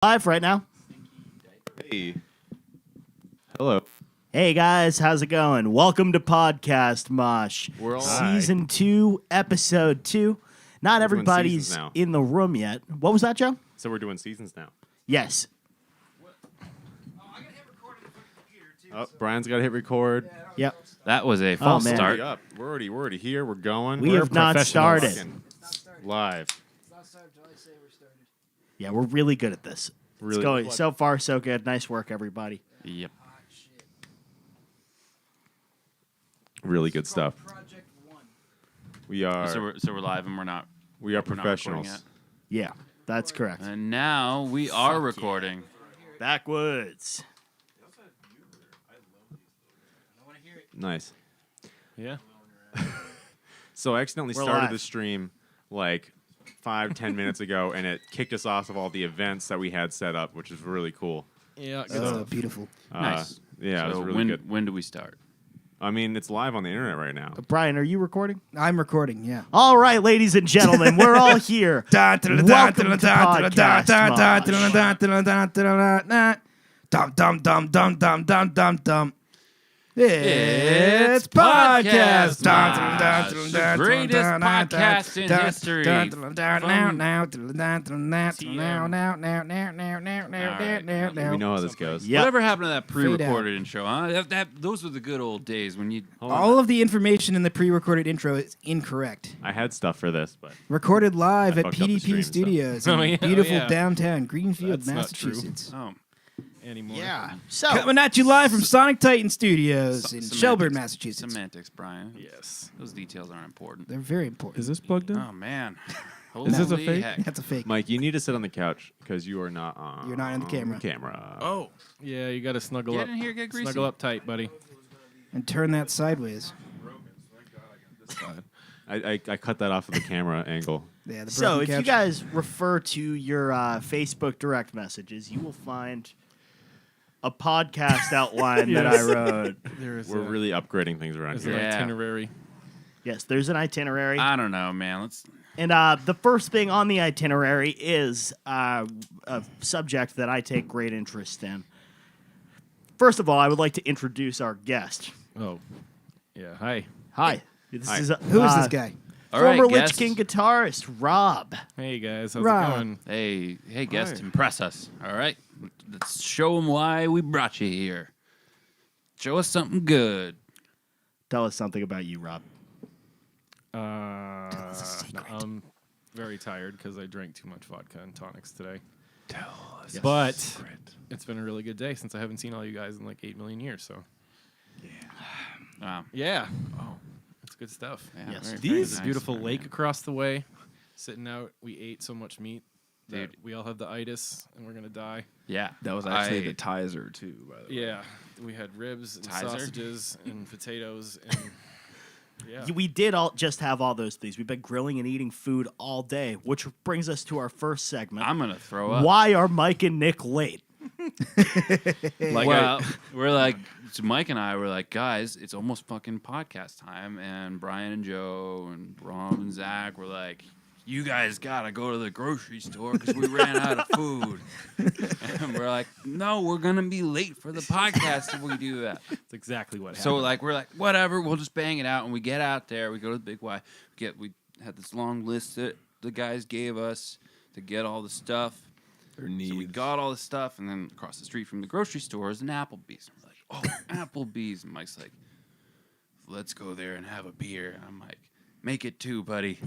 Live right now. Hey. Hello. Hey guys, how's it going? Welcome to Podcast Mosh. We're all Season 2, Episode 2. Not everybody's in the room yet. What was that, Joe? So we're doing seasons now. Yes. I gotta hit record on the computer too. Oh, Brian's got to hit record. Yep. That was a false man. start. Up. We're already here. We're going. We We're have not started. fucking Live. It's not started until I say we're started. Yeah, we're really good at this. Really. It's going so far so good. Nice work, everybody. Yep. Hot shit. Really good It's called stuff. Project 1. We are. So we're live and we're not professionals. recording Yeah, that's correct. yet. And now we are recording. Backwoods. I want to hear it. Nice. Yeah. So I accidentally We're started live. the stream like 5-10 minutes ago, and it kicked us off of all the events that we had set up, which is really cool. Yeah. Good Oh, stuff. beautiful. Nice. Yeah, it So was really good. when do we start? I mean, it's live on the internet right now. Brian, are you recording? I'm recording, yeah. All right, ladies and gentlemen, we're all here. Welcome to Podcast Mosh. It's Podcast Mosh. The greatest podcast in history. We know how this goes. Yep. Whatever happened to that Fade out. pre-recorded intro? Huh? Those were the good old days when you. All of the information in the pre-recorded intro is incorrect. I had stuff for this, but Recorded live I at fucked up the stream PDP and stuff. Studios Oh, in yeah. beautiful Oh, yeah. downtown Greenfield, That's not true. Massachusetts. Oh, Anymore. Yeah. So, Coming at you live from Sonic Titan Studios in semantics. Shelburne, Massachusetts. semantics, Brian. Yes. Those details aren't important. They're very important. Is this plugged in? Oh man. Is this a Holy fake? heck. That's a fake. Mike, you need to sit on the couch because you are not on. You're not in the camera. Camera. Oh. Yeah, you got to snuggle Get up. in here, get greasy. Snuggle up tight, buddy. And turn that sideways. I cut that off of the camera angle. Yeah, the So broken if you couch. guys refer to your Facebook direct messages, you will find a podcast outline that I Yes. wrote. There is We're really upgrading things around there's here. an Yeah. itinerary. Yes, there's an itinerary. I don't know, man. Let's. And the first thing on the itinerary is a subject that I take great interest in. First of all, I would like to introduce our guest. Oh. Yeah. Hi. Hi. This Hi. is Who is this guy? All right, former Lich guest. King guitarist, Rob. Hey guys. How's Rob. it going? Hey, guest, Hi. impress us. All right, let's show them why we brought you here. Show us something good. Tell us something about you, Rob. us a secret. I'm very tired because I drank too much vodka and tonics today. Tell us. But it's been a really good day since I haven't seen all you guys in like 8 million years. So Wow. yeah. Oh, that's good stuff. Yeah, Yes. very, There's very a nice, beautiful very lake nice. across the way. Sitting out, we ate so much meat that Dude. we all have the itis and we're gonna die. Yeah, That was actually I- the Tizer too, by the way. Yeah, we had ribs and Tizer? sausages and potatoes and yeah. We did just have all those things. We've been grilling and eating food all day, which brings us to our first segment. I'm gonna throw up. Why are Mike and Nick late? Like Well, we're like, so Mike and I were like, guys, it's almost fucking podcast time, and Brian and Joe and Rob and Zach were like, you guys gotta go to the grocery store because we ran out of food. And we're like, no, we're gonna be late for the podcast if we do that. That's exactly what happened. So like, we're like, whatever, we'll just bang it out, and we get out there, we go to the Big Y, we had this long list that the guys gave us to get all the stuff. Their So we needs. got all the stuff, and then across the street from the grocery store is an Applebee's. And we're like, oh, Applebee's. And Mike's like, let's go there and have a beer. And I'm like, make it 2, buddy.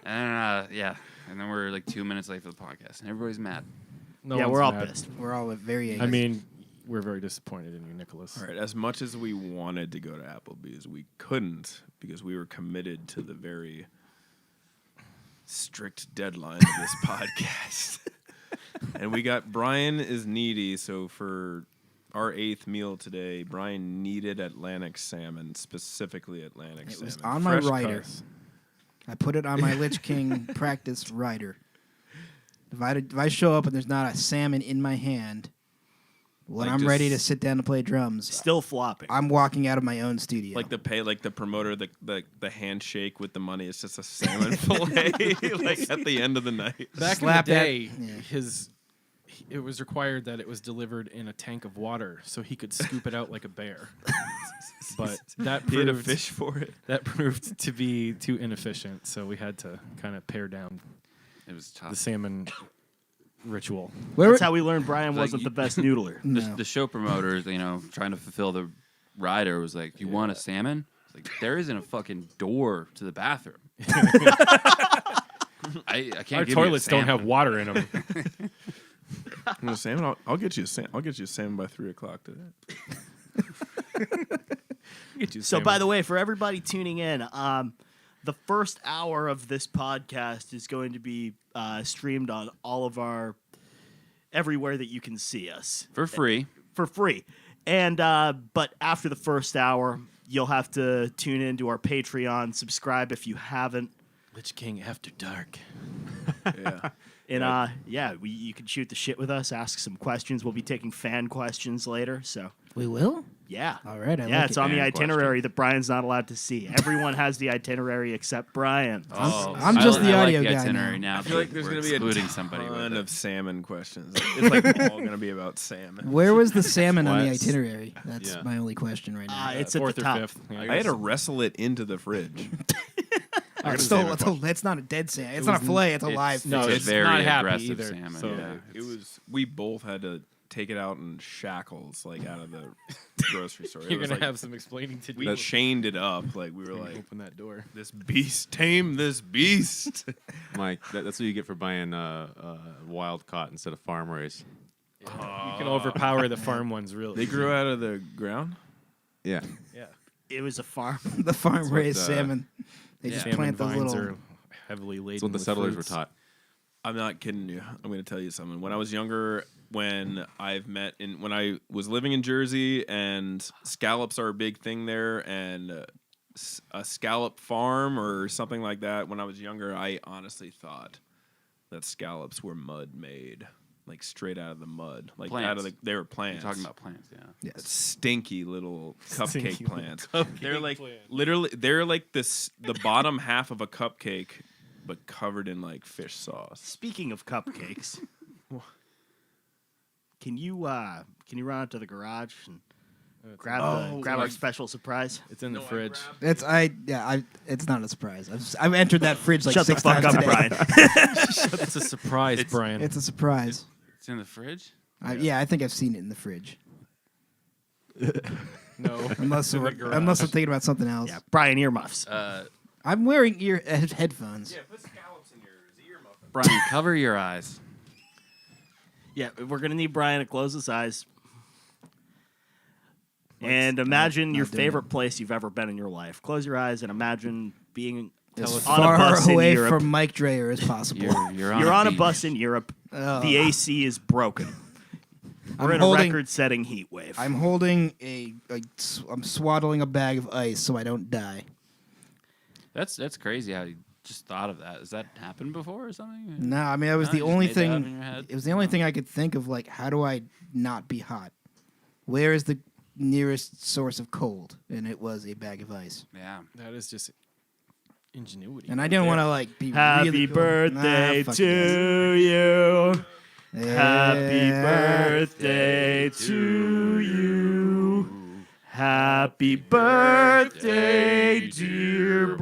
And yeah, and then we're like 2 minutes late for the podcast, and everybody's mad. no yeah, one's we're all mad. pissed. We're all very angry. I mean, we're very disappointed in you, Nicholas. All right, as much as we wanted to go to Applebee's, we couldn't because we were committed to the very strict deadline of this podcast. And we got Brian is needy, so for our 8th meal today, Brian needed Atlantic salmon, specifically Atlantic It salmon. was on my Fresh rider. cuts. I put it on my Lich King practice rider. If I show up and there's not a salmon in my hand, When Like I'm just- ready to sit down to play drums, Still flopping. I'm walking out of my own studio. Like the promoter, the handshake with the money is just a salmon fillet, like at the end of the night. Back Slap in the that- day, yeah. it was required that it was delivered in a tank of water so he could scoop it out like a bear. But that He had a proved, fish for it. that proved to be too inefficient, so we had to kind of pare down It was tough. the salmon ritual. Where That's how we learned Brian Like wasn't you- the best noodler. The, No. the show promoters, trying to fulfill the rider was like, "You want a salmon?" It's like, there isn't a fucking door to the bathroom. I can't. Our give toilets you a don't have salmon. water in them. You want a salmon? I'll get you a salmon. I'll get you a salmon by 3:00 today. So, by the way, for everybody tuning in, the first hour of this podcast is going to be streamed on all of our everywhere that you can see us for free. for free. And but after the first hour, you'll have to tune into our Patreon, subscribe if you haven't. Lich King After Dark. Yeah. And you can shoot the shit with us, ask some questions. We'll be taking fan questions later. So we will. yeah, All right. I yeah, like it's it. on the Fan itinerary that Brian's not allowed to see. Everyone has the itinerary except Brian. I'm just the I audio like the guy itinerary now. now. I feel like there's we're going to be excluding a somebody with ton it. of salmon questions. It's like all going to be about salmon. Where was the salmon on the What? itenerary? That's Yeah. my only question right now. It's at Fourth the or top. fifth. Yeah. I had to wrestle it into the fridge. Oh, it's salmon still, it's not a dead salmon. It's not a fillet. It's a live fish. no, It's a it's very not happy aggressive either. salmon, So yeah. It was. We both had to take it out in shackles, like out of the grocery store. It you're was gonna like, have some explaining to do. we chained it up, like we were when you like, open that door. this beast, tame this beast. Mike, that's what you get for buying wild caught instead of farm raised. You can overpower the farm ones, really. They grew out of the ground. Yeah. Yeah. It was a farm. The farm raised what, salmon. They just Salmon plant those vines little. are heavily laden. That's what the with settlers fruits. were taught. I'm not kidding you. I'm going to tell you something. When I was younger, when I was living in Jersey, and scallops are a big thing there, and a scallop farm or something like that. When I was younger, I honestly thought that scallops were mud made, like straight out of the mud, like out of Plants. they were You're plants. talking about plants, yeah. Yes. Stinky little cupcake Stinky little plants. cupcake They're like plant. literally, they're like the bottom half of a cupcake, but covered in like fish sauce. Speaking of cupcakes, can you run out to the garage and grab our special surprise? It's in the fridge. It's it's not a surprise. I've entered that fridge like Shut the 6 fuck times up, today. Brian. It's a surprise, Brian. It's a surprise. It's in the fridge. I think I've seen it in the fridge. no. Unless in the I'm garage. thinking about something else. Yeah, Brian earmuffs. I'm wearing headphones. Put scallops in your ear muffin. Brian, cover your eyes. Yeah, we're gonna need Brian to close his eyes. And imagine not your doing favorite place you've ever been in your life. Close your eyes and imagine being As on a far bus in away Europe. from Mike Dreyer as possible. You're You're on a beach. bus in Europe. Oh. The AC is broken. We're in holding- a record-setting heat wave. I'm holding I'm swaddling a bag of ice so I don't die. That's crazy how you just thought of that. Has that happened before or something? No, I mean that was No, the you just only made that up in thing. your head? It was the only thing I could think of. Like, how do I not be hot? Where is the nearest source of cold? And it was a bag of ice. Yeah. That is just ingenuity. And I didn't want to like be Happy really cool. birthday fuck to you. you guys. Happy Yeah. birthday to you. Happy birthday, dear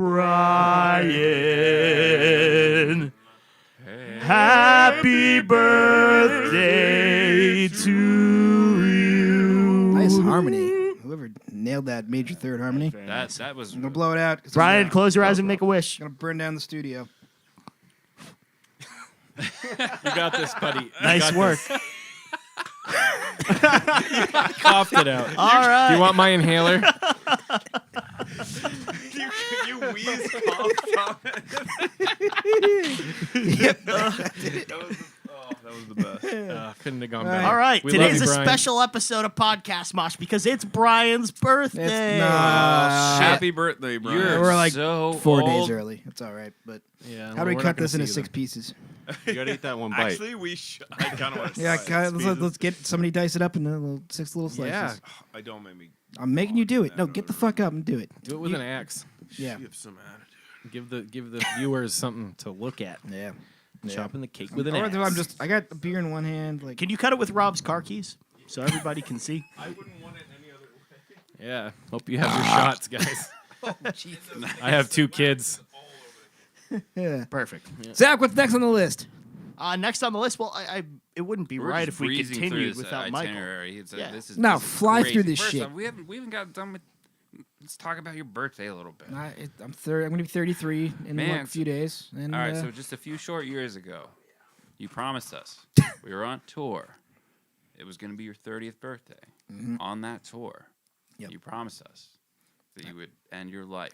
Brian. Happy birthday to you. Nice harmony. Whoever nailed that major third harmony. That was I'm gonna blow it out. 'cause Brian, I'm close your eyes and make a wish. gonna burn down the studio. You got this, buddy. You Nice got work. this. Coughed it out. All right. Do you want my inhaler? You wheeze cough. That was the best. Couldn't have gone All better. right. All right, We love today's you, a Brian. special episode of Podcast Mosh because it's Brian's birthday. It's not. Happy birthday, Brian. You're We're like so 4 days old. early. It's all right. But Yeah. how do we we're cut not gonna this into see you 6 then. pieces? You gotta eat that one bite. Actually, I kind of want to. Yeah, let's get somebody dice it up into six little slices. Yeah. I don't make me. I'm making you do it. No, get the fuck up and do it. Do it with an axe. Yeah. Give some attitude. Give the viewers something to look at. Yeah. Chopping the cake with an Or axe. I got a beer in one hand. Like, Can you cut it with Rob's car keys so everybody can see? I wouldn't want it any other way. Yeah. Hope you have your shots, guys. I have 2 kids. yeah. Perfect. Zach, what's next on the list? Next on the list, well, it wouldn't be We're right just if we breezing through continued this without Michael. itinerary. It's Yeah. this is No, this is fly crazy. through this First shit. off, we haven't got done with. Let's talk about your birthday a little bit. I'm going to be 33 in Man, like a few days. And, All right, so just a few short years ago, you promised us we were on tour. It was going to be your 30th birthday. On that tour, Yep. you promised us that you would end your life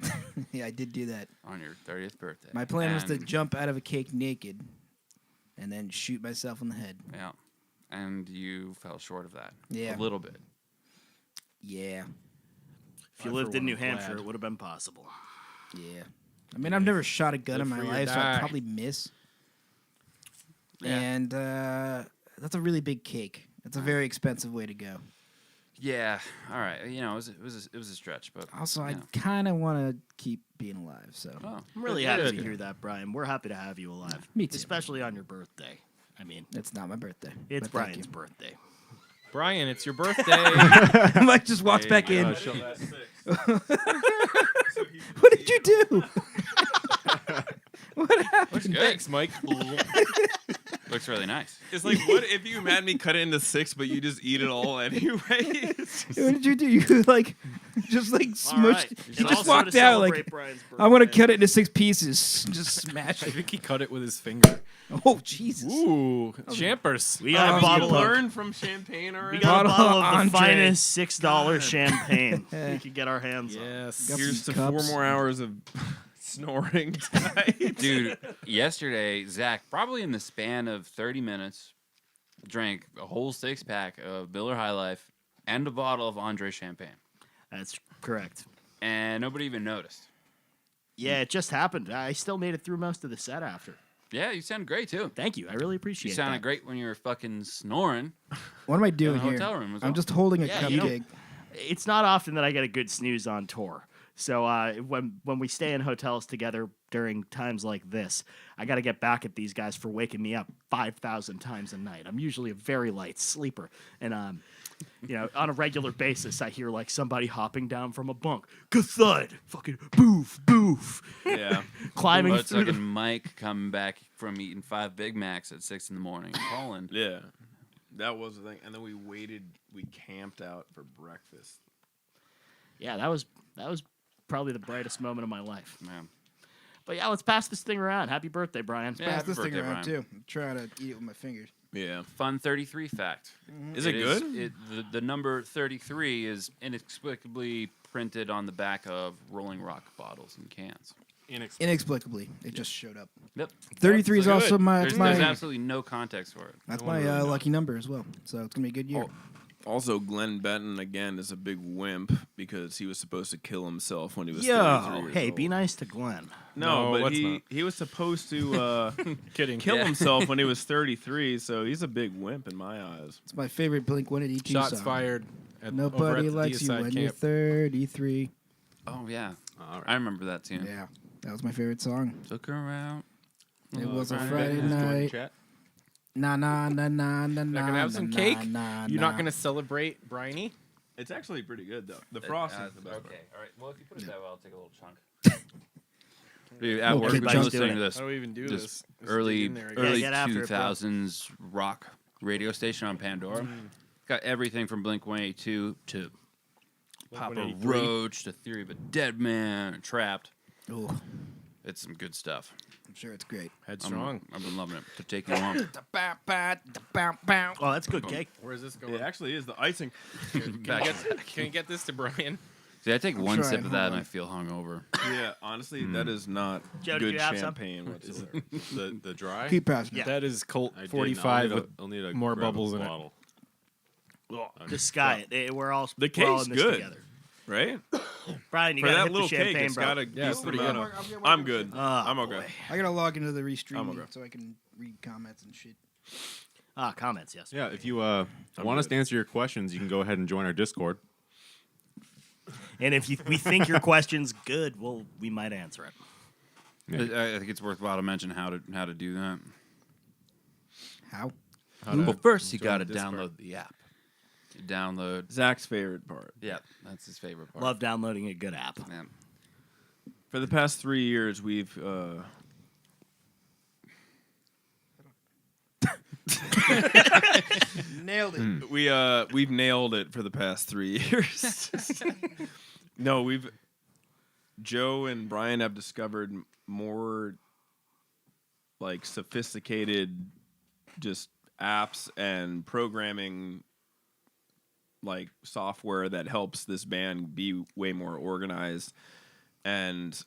yeah, I did do that. on your 30th birthday. My plan was to And- jump out of a cake naked and then shoot myself in the head. Yeah, and you fell short of that. Yeah. A little bit. Yeah. If you I, lived for in one, New am Hampshire, glad. it would have been possible. Yeah. I mean, I've never shot a gun Live in my free or life, so die. I'd probably miss. Yeah. And that's a really big cake. It's a very expensive way to go. Yeah. All right. You know, it was a stretch, but Also, I yeah. kind of want to keep being alive, so. Oh, I'm really good. happy to hear that, Brian. We're happy to have you alive. Me too. Especially on your birthday. I mean, It's not my birthday. it's but thank Brian's you. birthday. Brian, it's your birthday. Mike just walks There you back in. go. What did you do? What happened? Thanks, Mike. Looks really nice. It's like, what if you had me cut it into 6, but you just eat it all anyway? What did you do? You like just like All right. smushed. And You just also walked to out like celebrate Brian's I want to birthday. cut it into 6 pieces. Just smash I it. think he cut it with his finger. Oh Jesus! Ooh, champers. We got a Oh, bottle you of Learn from champagne we already. got a Bottle bottle of the Andre. finest $6 champagne we could get our hands on. Yes. Got Here's to some 4 cups. more hours of snoring tonight. Dude, yesterday, Zach, probably in the span of 30 minutes, drank a whole 6-pack of Miller High Life and a bottle of Andre Champagne. That's correct. And nobody even noticed. Yeah, it just happened. I still made it through most of the set after. Yeah, you sound great, too. Thank you. I really You appreciate sounded that. great when you were fucking snoring What am I in doing the here? hotel room. as I'm well. just holding a Yeah, you know- cupcake. It's not often that I get a good snooze on tour. So when we stay in hotels together during times like this, I got to get back at these guys for waking me up 5,000 times a night. I'm usually a very light sleeper, and on a regular basis, I hear like somebody hopping down from a bunk, thud, fucking boof, boof, Yeah. climbing But it's through. like Mike coming back from eating 5 Big Macs at 6 in the morning in Poland. Yeah. That was the thing. And then we camped out for breakfast. Yeah, that was probably the brightest moment of my life. Man. But yeah, let's pass this thing around. Happy birthday, Brian. Yeah, Pass happy this thing birthday, around Brian. too. I'm trying to eat it with my fingers. Yeah. Fun 33 fact. Is it good? The number 33 is inexplicably printed on the back of Rolling Rock bottles and cans. Inexplicably, it just showed up. Yep. 33 is so also good. my There's absolutely no context for it. that's No my one really knows. lucky number as well. So it's gonna be a good year. Oh, also, Glenn Benton, again, is a big wimp because he was supposed to kill himself when he was 33 Yo, years hey, old. be nice to Glenn. No, No, but let's he, not. he was supposed to Kidding. kill Yeah. himself when he was 33, so he's a big wimp in my eyes. It's my favorite Blink-182 Shots song. fired. Over at Nobody the likes you DSI when you're camp. 33. Oh, yeah. All I remember that tune. Yeah, that was my favorite song. Took her out. It was a Brian Friday Benton is joining night. chat. Na na na na na na. Not gonna have na, some na, cake? na, You're na. not gonna celebrate Briney? It's actually pretty good, though. The frosting's the best. Okay, all right. Well, if you put it that way, I'll take a little chunk. Dude, at Little work, kid we've been chunk. listening to How this do we even do this this? early Just dig in there early get after it, bro. 2000s rock radio station on Pandora. Got everything from Blink-182 to Papa Blink-183. Roach to Theory of a Dead Man and Trapped. Ooh, It's some good stuff. I'm sure it's great. Headstrong. I've been loving it. To take you along. Oh, that's good cake. Where's this going? It actually is the icing. Back- Can you get this to Brian? See, I take one trying, sip of that hold and I on. feel hungover. Yeah, honestly, that is not Joe, did good you have some? champagne whatsoever. The dry. Keep passing. Yeah. That is Colt I didn't. 45 I'll with need a- I'll need a more grab a bubbles in it. bottle. The sky. We're all The we're all cake's in this good. together. Right? Brian, you For gotta that hit the little cake, champagne, it's bro. got a Yeah, it's decent pretty amount of. I'm good. Oh, I'm okay. boy. I gotta log into the restream I'm okay. so I can read comments and shit. Comments, yes. Yeah, if you want us to answer your questions, you can go ahead and join our Discord. And if we think your question's good, we might answer it. I think it's worthwhile to mention how to do that. How? Well, first you join got to Discord. download the app. You download. Zach's favorite part. Yeah, that's his favorite part. Love downloading a good app. Yeah. For the past 3 years, we've Nailed it. we've nailed it for the past 3 years. No, Joe and Brian have discovered more like sophisticated just apps and programming like software that helps this band be way more organized. And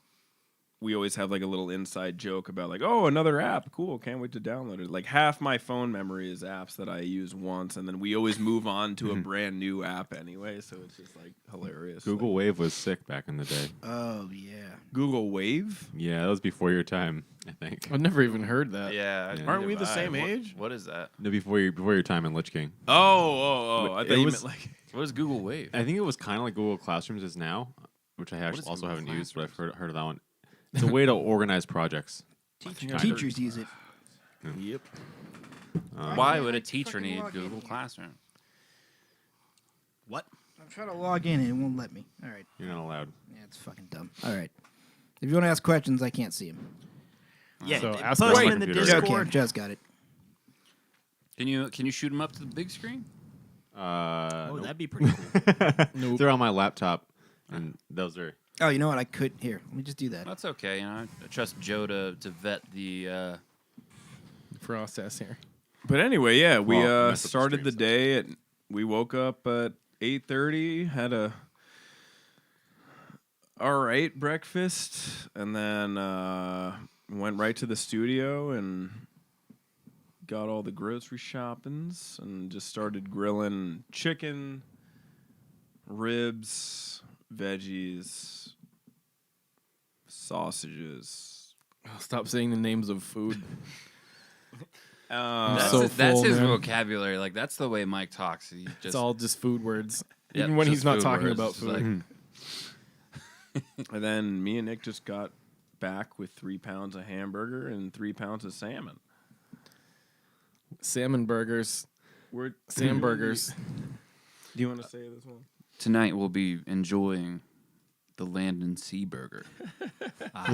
we always have like a little inside joke about like, oh, another app, cool, can't wait to download it. Like half my phone memory is apps that I use once, and then we always move on to a brand new app anyway, so it's just like hilarious. Google Like, Wave was sick back in the day. Oh yeah. Google Wave? Yeah, that was before your time, I think. I've never even heard that. Yeah. Yeah. Aren't we the same age? What is that? No, before your time in Lich King. Oh! I It thought you was- meant like What is Google Wave? I think it was kind of like Google Classrooms is now, which I actually is also Google haven't used, but I've Classrooms? heard of that one. It's a way to organize projects. Teachers use it. Yep. Why would a Like, teacher fucking need log in Google here. Classroom? What? I'm trying to log in and it won't let me. All right. You're not allowed. Yeah, it's fucking dumb. All right. If you want to ask questions, I can't see them. Yeah, So post ask them them on in the my Joe computer. Discord. can. Joe's got it. Can you shoot them up to the big screen? Oh, Nope. that'd be pretty cool. Nope. They're on my laptop, and those are. Oh, you know what? I could. Here, let me just do that. That's okay. You know, I trust Joe to vet the. Process here. But anyway, yeah, we Well, mess up the started the stream day at we woke up at 8:30, had a all right breakfast, and then went right to the studio and got all the grocery shoppings and just started grilling chicken, ribs, veggies, sausages. Stop saying the names of food. That's, so that's full, his man. vocabulary. Like that's the way Mike talks. He just It's all just food words. Yep, Even when just he's not food talking words. about It's food. like- And then me and Nick just got back with 3 pounds of hamburger and 3 pounds of salmon. Salmon burgers. We're Sam burgers. Do you want to say this one? Tonight we'll be enjoying the Landon Sea Burger.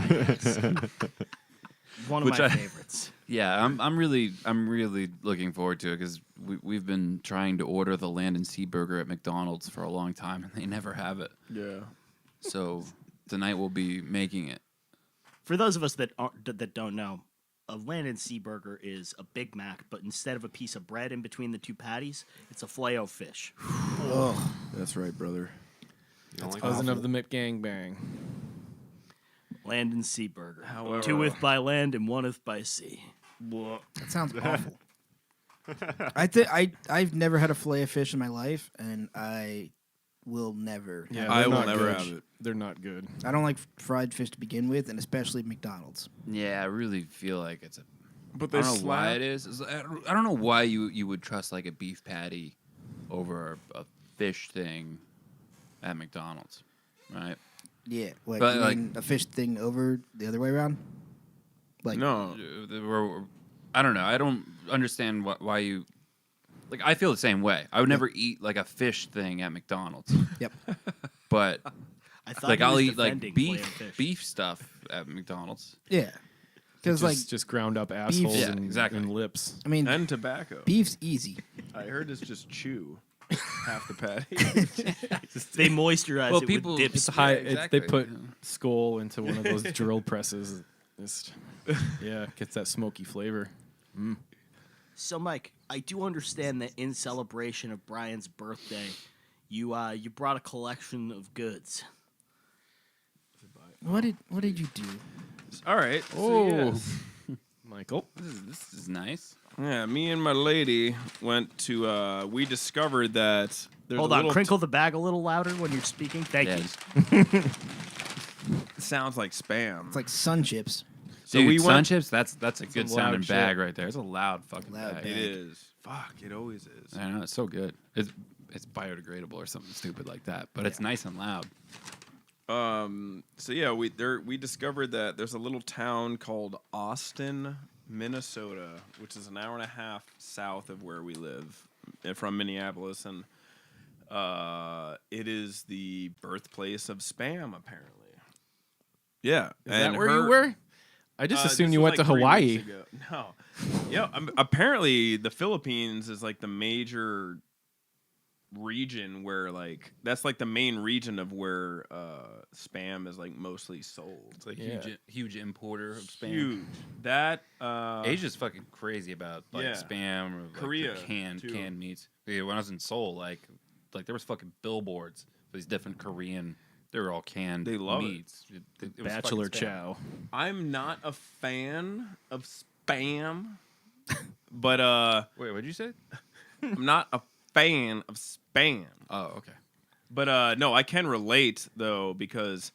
Yes. One of Which my I- favorites. Yeah, I'm really looking forward to it because we've been trying to order the Landon Sea Burger at McDonald's for a long time and they never have it. Yeah. So tonight we'll be making it. For those of us that don't know, a land and sea burger is a Big Mac, but instead of a piece of bread in between the two patties, it's a filet-o-fish. Oh, That's right, brother. You don't like Cousin that? of the McGangbang. Land and sea burger. However- Twoeth by land and oneeth by sea. that sounds awful. I've never had a fillet of fish in my life, and I will never. Yeah, have I they're will not never good. have it. They're not good. I don't like fried fish to begin with, and especially McDonald's. Yeah, I really feel like it's a. But I don't know why it is. I don't know why you would trust like a beef patty over a fish thing at McDonald's, right? Yeah, what, But, you like- mean a fish thing over the other way around? Like, No. I don't know. I don't understand why you. Like, I feel the same way. I would never eat like a fish thing at McDonald's, Yep. but I thought like he was I'll eat like defending beef filet-o-fish. stuff at McDonald's. Yeah. Because like, Just ground up assholes Yeah, and, exactly. and lips. I mean, And tobacco. beef's easy. I heard it's just chew half the patty. They moisturize Well, it people- with dip. it's It's high. exactly, They put yeah. skull into one of those drill presses. Just, yeah, gets that smoky flavor. So, Mike, I do understand that in celebration of Brian's birthday, you brought a collection of goods. What did you do? All right. Oh, yes. Michael. This is nice. Yeah, me and my lady went to. We discovered that there's Hold a on, little crinkle the bag a little louder when you're speaking. Thank Yeah, you. just- sounds like spam. It's like sun chips. So Dude, we Sun went. Chips, that's a good loud sounding shit. bag right there. It's a loud fucking Loud bag. bag. It is. Fuck, it always is. I know, it's so good. It's biodegradable or something stupid like that, but it's nice and loud. So yeah, we discovered that there's a little town called Austin, Minnesota, which is an hour and a half south of where we live, from Minneapolis, and it is the birthplace of Spam, apparently. Yeah, Is that where you were? I just assumed you went to Hawaii. No, yeah. Apparently, the Philippines is like the major region where that's like the main region of where Spam is like mostly sold. It's like Yeah. huge importer of spam. Huge. That Asia's fucking crazy about like Yeah. spam or like, Korea, canned too. meats. Yeah, when I was in Seoul, like there was fucking billboards for these different Korean. They were all canned. They love it. meats. It was Bachelor fucking spam. Chow. I'm not a fan of Spam, but Wait, what'd you say? I'm not a fan of Spam. Oh, okay. But no, I can relate though, because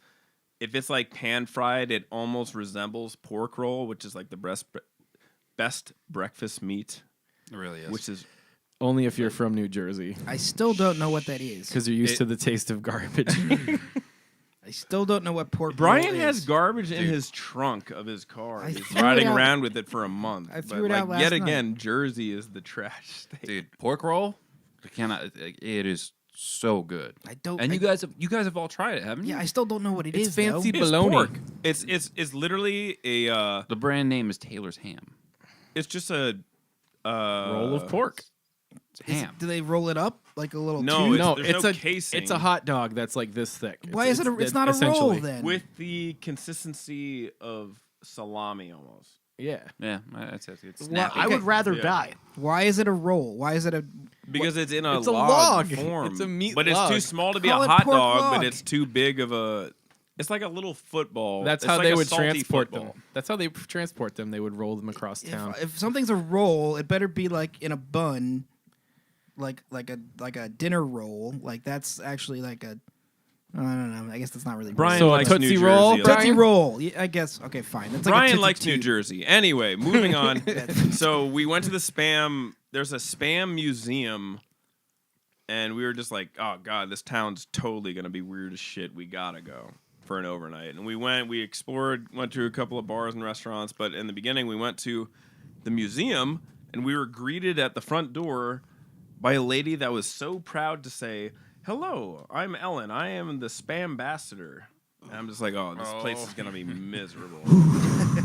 if it's like pan fried, it almost resembles pork roll, which is like the best breakfast meat, It really is. which is Only if you're from New Jersey, I still don't know what that is. because you're used to the taste of garbage. I still don't know what pork Brian roll has is. garbage in his trunk of his car. I He's threw it riding out. around with it for a month. I But, threw it out last yet night. again, Jersey is the trash state. Dude, pork roll. I cannot. It is so good. I don't. And I, you guys have all tried it, haven't you? yeah, I still don't know what it It's is. fancy though. It's Bologna. pork. It's literally a The brand name is Taylor's Ham. it's just a Roll of pork. It's Is ham. it, do they roll it up like a little? No, tube? it's- No, there's it's no a casing. It's a hot dog that's like this thick. Why is it? It's not a roll essentially. then. with the consistency of salami almost. Yeah. Yeah, that's it. It's Well, snappy. I would rather Yeah. die. Why is it a roll? Why is it a? Because it's in a It's a log log. form. It's a meat but it's log. too small to be Call a it hot pork dog, log. but it's too big of a. It's like a little football. That's It's how like they a would salty transport football. them. That's how they transport them. They would roll them across town. If something's a roll, it better be like in a bun, like a dinner roll. Like that's actually like a. I don't know. I guess that's not really. Brian So a likes Tootsie New Roll, Jersey. Brian? Tootsie roll. Yeah, I guess. Okay, fine. That's like a Brian Tootsie likes New Tube. Jersey. Anyway, moving on. That's- So we went to the Spam. There's a Spam museum, and we were just like, "Oh God, this town's totally gonna be weird as shit. We gotta go for an overnight." And we went. We explored. Went to a couple of bars and restaurants. But in the beginning, we went to the museum, and we were greeted at the front door by a lady that was so proud to say, "Hello, I'm Ellen. I am the Spam ambassador." And I'm just like, "Oh, this place is gonna be miserable."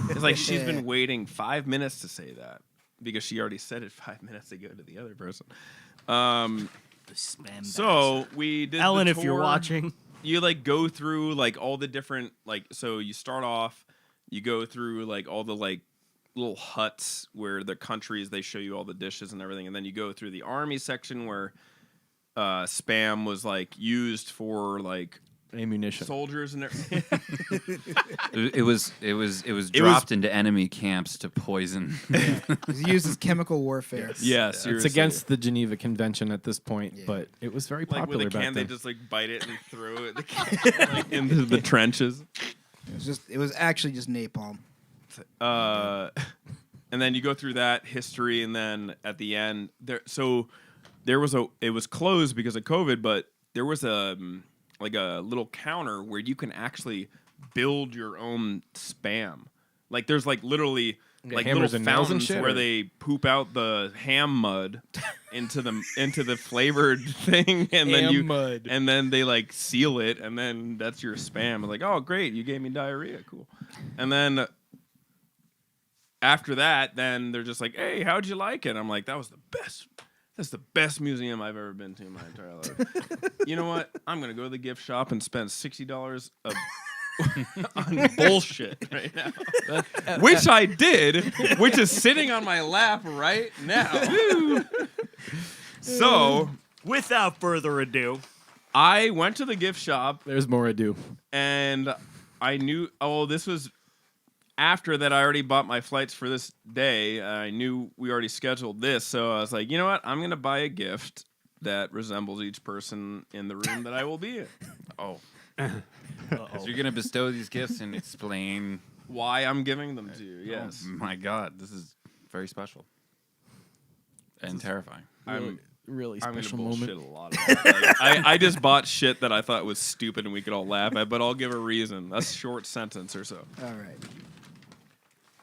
It's like she's been waiting 5 minutes to say that because she already said it 5 minutes ago to the other person. The spam So we did. Ellen, the if you're tour. watching, You like go through like all the different so you start off, you go through like all the like little huts where the countries they show you all the dishes and everything, and then you go through the army section where Spam was like used for like Ammunition. soldiers and everything. It was dropped into enemy camps to poison. It's used as chemical warfare. Yeah, It's seriously. against the Geneva Convention at this point, Yeah. but it was very like popular with a can, back they then. just like bite it and throw it like, into the trenches. It was actually just napalm. And then you go through that history, and then at the end, it was closed because of COVID, but there was like a little counter where you can actually build your own Spam. Like there's like literally like hammers little and nails and fountains shit, where or- they poop out the ham mud into the flavored thing, and then Ham mud. and then they like seal it, and then that's your Spam. I'm like, oh great, you gave me diarrhea, cool. And then after that, then they're just like, hey, how'd you like it? I'm like, that was the best. That's the best museum I've ever been to in my entire life. You know what? I'm gonna go to the gift shop and spend $60 on bullshit right now, which I did, which is sitting on my lap right now. So without further ado, I went to the gift shop There's more ado. and I knew. Oh, this was after that. I already bought my flights for this day. I knew we already scheduled this, so I was like, you know what? I'm gonna buy a gift that resembles each person in the room that I will be in. Oh. So you're gonna bestow these gifts and explain why I'm giving them to you. Yes. Oh my God, this is very special and terrifying. Really I'm gonna special bullshit moment. a lot. About it. Like, I just bought shit that I thought was stupid and we could all laugh at, but I'll give a reason. A short sentence or so. All right.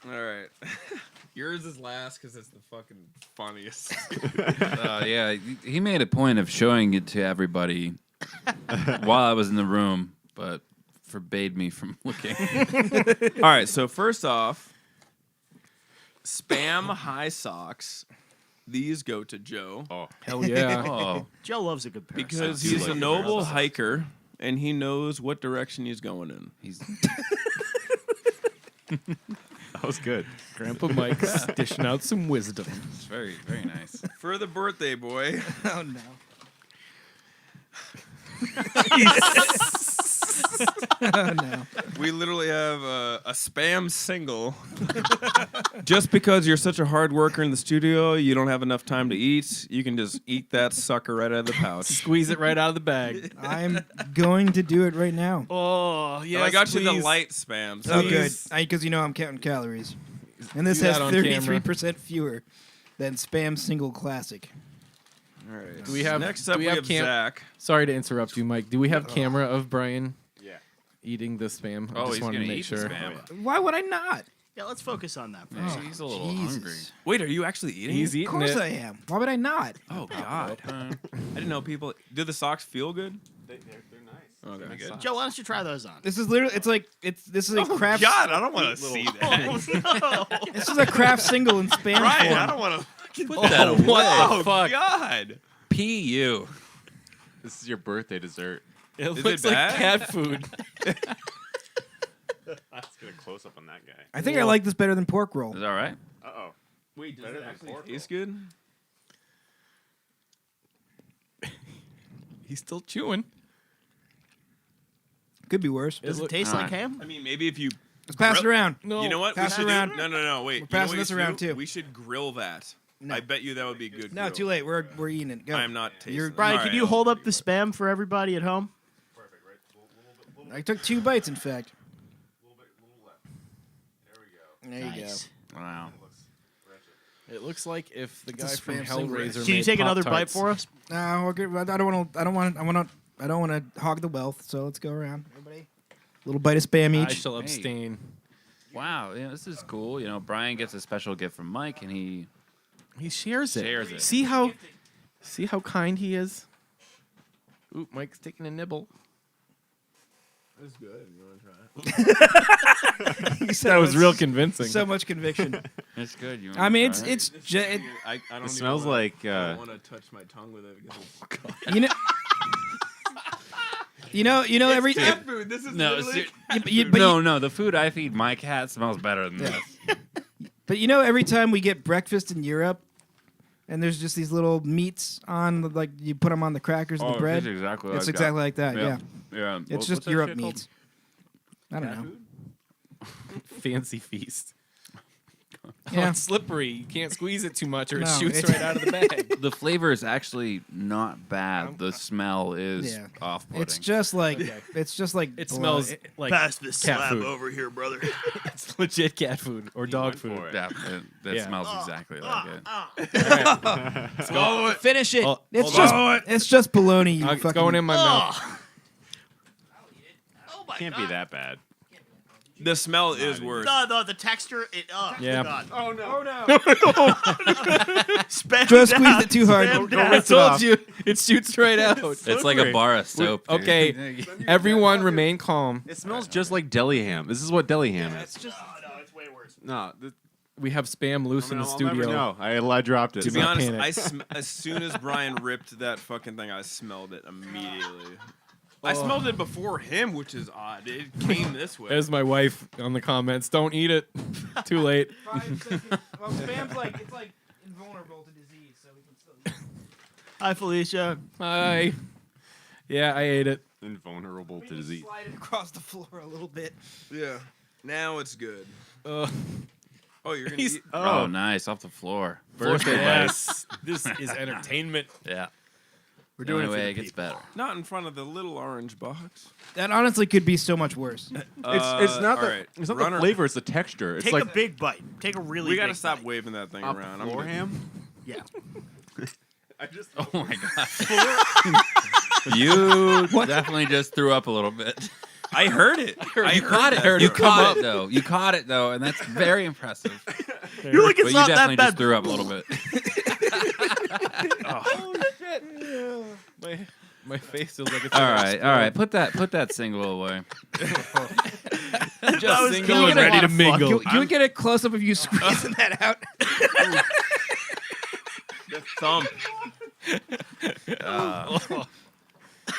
All right. Yours is last because it's the fucking funniest. Yeah, he made a point of showing it to everybody while I was in the room, but forbade me from looking. All right. So first off, Spam high socks. These go to Joe Oh, Hell yeah. Oh, Joe loves a good pair. of because socks. he's like a a noble pair of hiker and he knows what direction he's going in. he's that was good. Grandpa Mike's dishing out some wisdom. very, very nice. For the birthday boy. Oh no. Oh no. We literally have a spam single. Just because you're such a hard worker in the studio, you don't have enough time to eat. You can just eat that sucker right out of the pouch. Squeeze it right out of the bag. I'm going to do it right now. Oh, And I got you the light spam. So Oh, good. Please. Because you know I'm counting calories. And this Do has that on camera. 33% fewer than Spam Single Classic. All right. Do we have- Next do up we we have have cam- Zach. Sorry to interrupt you, Mike. Do we have camera of Brian Yeah. eating the spam? I Oh, just he's wanted gonna to make eat the sure. spam. Why would I not? Yeah, let's focus on that. For a Yeah, second. he's a little Jesus. hungry. Wait, are you actually eating? He's it? Of eating course it. I am. Why would I not? Oh God! Uh, I didn't know people. Do the socks feel good? They're nice. Okay, Nice good. socks. Joe, why don't you try those on? This is literally, this is a craft. God, I don't want to see that. This is a craft single in Spam Brian, form. I don't want to. Put that away. Oh Fuck. God! P.U. This is your birthday dessert. It Is looks it like bad? cat food. Let's get a close up on that guy. I think I like this better than pork roll. Is that all right? Uh oh. Wait, does Better it than actually pork taste good? He's still chewing. Could be worse. Does it look- taste like Alright. ham? I mean, maybe if you. Let's pass it around. No. You know what? Pass we it should around. do? No. Wait. We're You know passing what this we should around, do? too. We should grill that. No. I bet you that would be good. No, grill. too late. We're eating it. Go. I am not tasting. You're- it. Brian, All could right, you I'll hold up do the it. spam for everybody at home? I took 2 bites, in fact. There you Nice. Wow. It looks like if the guy a from spam single. Hellraiser Can you made take another bite Pop-Tarts. for us? go. No, okay, I don't want to hog the wealth. So let's go around. Everybody, little bite of spam I each. shall abstain. Wow. Yeah, this is cool. You know, Brian gets a special gift from Mike, and he He shares it. Shares it. See how kind he is. Ooh, Mike's taking a nibble. That's good. You want to try it? That was real convincing. So much conviction. it's good. You I wanna mean, try it's it? I don't It smells like. I don't want to touch my tongue with it because you know every cat food. This is No, literally no. The food I feed my cat smells better than this. but you know every time we get breakfast in Europe, and there's just these little meats on, like you put them on the crackers and the bread. It's exactly. What It's I've exactly got. like that. Yeah, Yeah. it's What's just that Europe shit called? meats. I don't know. Fancy feast. Yeah. It's slippery. You can't squeeze it too much or it No, shoots it's- right out of the bag. The flavor is actually not bad. The smell is Yeah. off-putting. It's just like Okay. it's just like It blood. smells like this cat food. over here, brother. It's legit cat food or dog went for food. it. yeah, that Yeah. smells exactly like it. swallow it. Finish it. Oh, it's hold just on. it's just bologna. You It's fucking. going in my mouth. Oh my Can't be that bad. The smell is worse. The texture. Yeah. God. Oh no! Oh no! Spam Joe down. squeezed it too hard. Spam Go down. I told you, it shoots right out. It's like a bar of soap. dude. Okay, everyone remain calm. It smells just like deli ham. This is what deli ham is. No, it's way worse. No, We have spam loose in the I'll never studio. know. I dropped it. To be not honest, panic. as soon as Brian ripped that fucking thing, I smelled it immediately. I smelled it before him, which is odd. It came this way. There's my wife on the comments. Don't eat it. Too late. Well, spam's like it's like invulnerable to disease, so we can still eat. Hi, Felicia. Hi. Yeah, I ate it. Invulnerable We to can disease. slide it across the floor a little bit. Yeah. Now it's good. Uh, Oh, you're gonna He's- eat. Oh, nice off the floor. birthday Birthday yes. This is entertainment. Yeah. We're The doing only it for way the it gets people. better. Not in front of the little orange box. That honestly could be so much worse. It's not all the right. it's not Runner- the flavor. It's the texture. It's Take like a big bite. Take a really. We gotta big stop bite. waving that thing off around. the floor ham. Yeah. I just Oh my god. You definitely just threw up a little bit. I heard it. I caught it. that. You caught it though. You caught it though, and that's very impressive. You're like, it's But you not definitely that just bad. threw up a little bit. My face feels like it's All gonna right, all right. Put that single away. I was single feeling and ready to fuck. mingle. Can we get a close up of you squeezing that out? Thumb.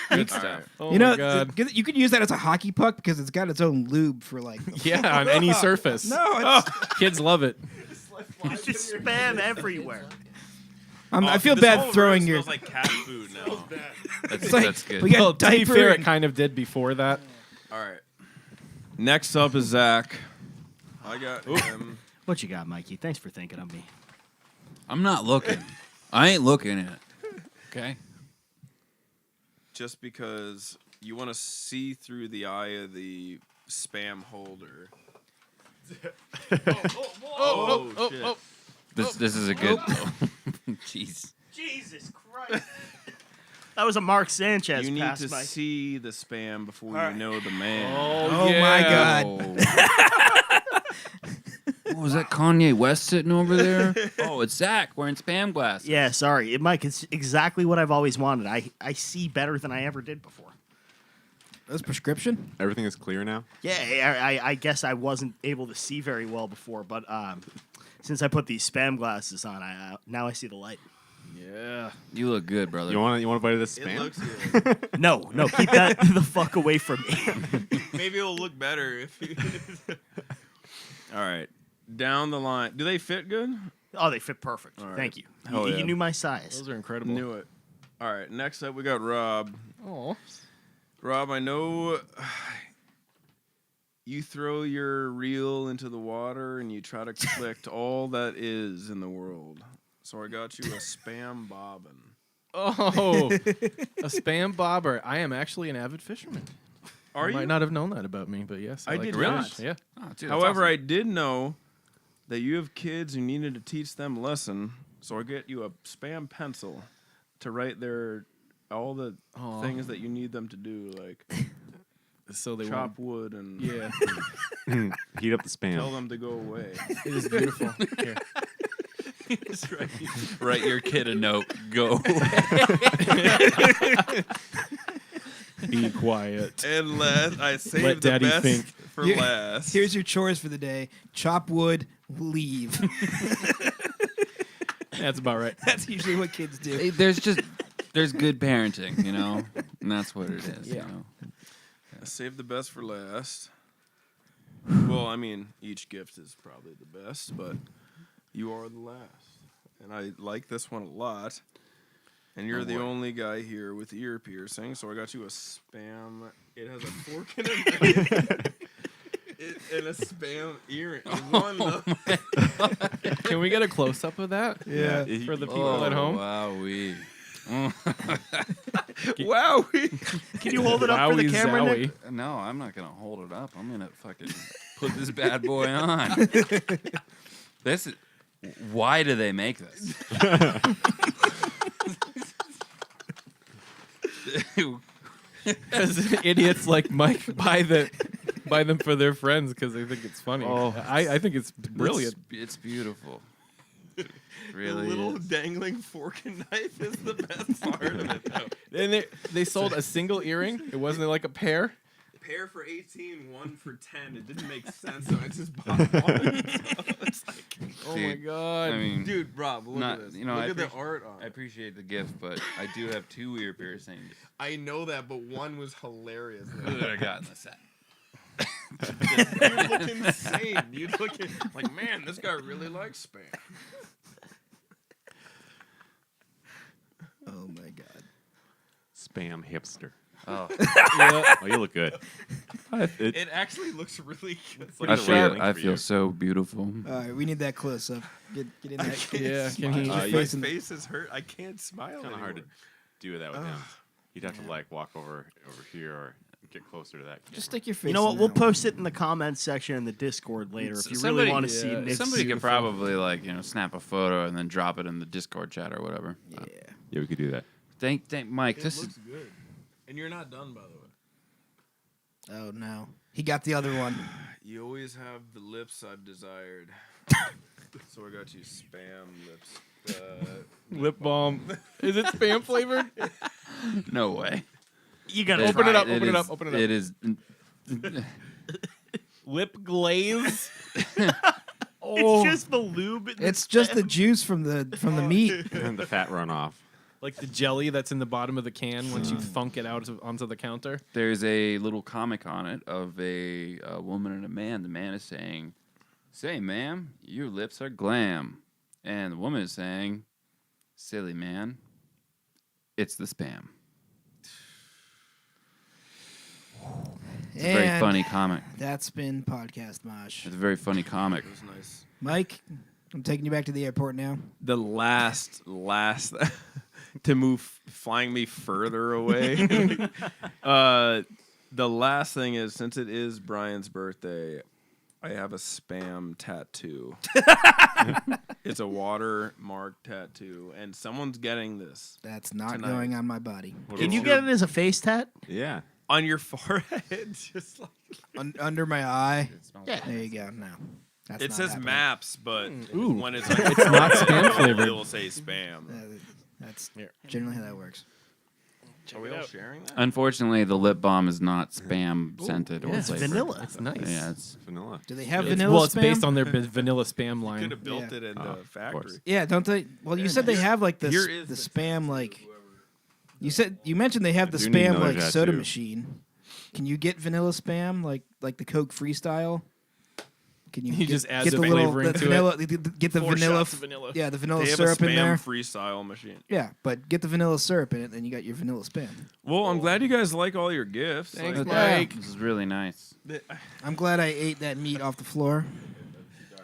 Good stuff. Oh You know, my God. you could use that as a hockey puck because it's got its own lube for like. Yeah, on any surface. No, it's, Kids love it. Just spam everywhere. I feel This bad whole throwing room your. smells like cat food now. That's, It's like, that's good. we got Well, to be diaper fair, and- it kind of did before that. All right. Next up is Zach. I got him. What you got, Mikey? Thanks for thinking of me. I'm not looking. I ain't looking at it. Okay. Just because you want to see through the eye of the spam holder. Oh, shit. This is a good. Jeez. Jesus Christ. That was a Mark Sanchez You need pass, to Mike. see the spam before All right. you know the man. Oh my God. Oh, is that Kanye West sitting over there? Oh, it's Zach wearing spam glasses. Yeah, sorry. Mike, it's exactly what I've always wanted. I see better than I ever did before. That's prescription. everything is clear now. Yeah, I guess I wasn't able to see very well before, but since I put these spam glasses on, now I see the light. Yeah. You look good, brother. You want a bite of this It spam? looks good. No, keep that the fuck away from me. Maybe it'll look better if you. All right. Down the line. Do they fit good? Oh, they fit perfect. All right. Thank you. Hell You yeah. knew my size. Those are incredible. Knew it. All right. Next up, we got Rob. Oh. Rob, I know you throw your reel into the water and you try to collect all that is in the world. So I got you a spam bobbin. Oh, a spam bobber. I am actually an avid fisherman. Are You you? might not have known that about me, but yes, I like did to not. fish. Yeah. Oh, dude, that's However, awesome. I did know that you have kids who needed to teach them a lesson. So I get you a spam pencil to write all the Aw. things that you need them to do, like So they chop won't. wood and Yeah, Heat up the tell spam. them to go away. it is beautiful. Here. Just write your kid a note. Go. Be quiet. And last, I saved the Daddy best think. for Here- last. Here's your chores for the day: chop wood, leave. That's about right. That's usually what kids do. Hey, there's good parenting, you know, and that's what it is. Yeah. You know? I saved the best for last. Well, I mean, each gift is probably the best, but you are the last. And I like this one a lot. And you're Oh, the boy. only guy here with ear piercing, so I got you a spam. It has a fork and a knife. And a spam earring. One, though. Can we get a close up of that? Yeah. For the people at home. Wow, we. Wow. Can you hold it up for the Wowie camera, zowie. Nick? No, I'm not gonna hold it up. I'm gonna fucking put this bad boy on. This is. Why do they make this? Because idiots like Mike buy them for their friends because they think it's funny. Oh. I think it's brilliant. It's beautiful. It The really little is. dangling fork and knife is the best part of it, though. And they sold a single earring. It wasn't like a pair. Pair for 18, one for 10. It didn't make sense, so I just bought one. So it's like, Oh my Dude, god. I mean, dude, Rob, look Not- at this. you know, look I at the appreciate- art on I it. appreciate the gift, but I do have 2 ear piercings. I know that, but one was hilarious. Who would have gotten the set? You look insane. You look like, man, this guy really likes spam. Oh my god. Spam hipster. Oh, Oh, you look good. It actually looks really good. Look I at the right link feel for you. so beautiful. All right, we need that close up. Get in that. Yeah, can he? My face in the- face is hurt. I can't smile Kinda anymore. hard to- do that with him. You'd have to like walk over here or get closer to that. Camera. Just stick your face. You know what? in We'll that one. post it in the comments section in the Discord later if you Somebody- really want to see Nick's Somebody could beautiful- probably like snap a photo and then drop it in the Discord chat or whatever. Yeah. Yeah, we could do that. Thank Mike. It This looks is good. And you're not done, by the way. Oh no, he got the other one. You always have the lips I've desired. So I got you spam lips. Lip balm. Is it spam flavored? no way. You gotta It- Open it up, it open it is- up, open it up. It is. Lip glaze. It's just the lube. and the It's just the spam. juice from the meat. And the fat runoff. Like the jelly that's in the bottom of the can once you thunk it out onto the counter. There's a little comic on it of a woman and a man. The man is saying, "Say, ma'am, your lips are glam," and the woman is saying, "Silly man, it's the spam." It's a very And funny comic. That's been Podcast Mosh. It's a very funny comic. It was nice. Mike, I'm taking you back to the airport now. The last to move flying me further away. The last thing is, since it is Brian's birthday, I have a spam tattoo. It's a watermark tattoo, and someone's getting this That's not Tonight. going on my body. Can you get it as a face tat? Yeah. on your forehead. Just like Under my eye. Yeah. There you go. No. That's it not says happening. maps, but Ooh. when it's like It's not spam flavored. it will say spam. That's generally how that works. Are we all sharing that? Unfortunately, the lip balm is not spam scented or It's flavored. vanilla. It's nice. Yeah, it's Vanilla. Do they have It's- vanilla well, it's spam? based on their vanilla spam Could line. have built Yeah. it in the of factory. course. Yeah, don't they? Well, you said they have like the Here is the the spam like. You mentioned they have the do need spam another like soda tattoo. machine. Can you get vanilla spam like the Coke Freestyle? Can you, You just add get the little flavoring to it. vanilla, get the 4 vanilla, shots of vanilla. yeah, the vanilla They have a syrup in spam there. freestyle machine. Yeah, but get the vanilla syrup in it, then you got your vanilla spam. Well, I'm glad you guys like all your gifts. Thanks, Like, Mike. this is really nice. I'm glad I ate that meat off the floor.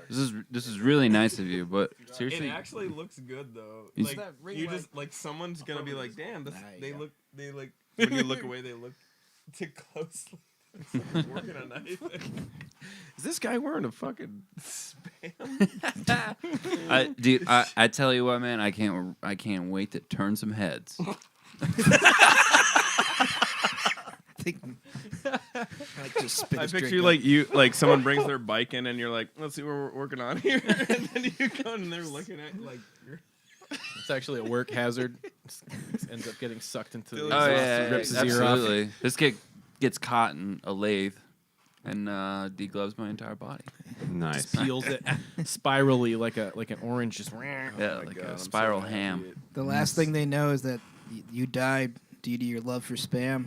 This is really nice of you, but it seriously, actually looks good though. You Like that ring you light? just like someone's gonna be like, damn, this, There you they go. look when you look away, they look too closely. Someone's working on anything. Is this guy wearing a fucking spam? dude, I tell you what, man, I can't wait to turn some heads. I think like just spit I his picture drink like you, like someone brings their bike in, and you're like, let's see what we're working on here, and then you go and they're looking at you like. You're It's actually a work hazard. Ends up getting sucked into the Oh, exhaust. yeah, rips his ear off. absolutely. This kid gets caught in a lathe and degloves my entire body. Nice. Peels it spirally like an orange. Just Yeah, my like God, I'm a so spiral happy ham. it- The last thing they know is that you died due to your love for spam.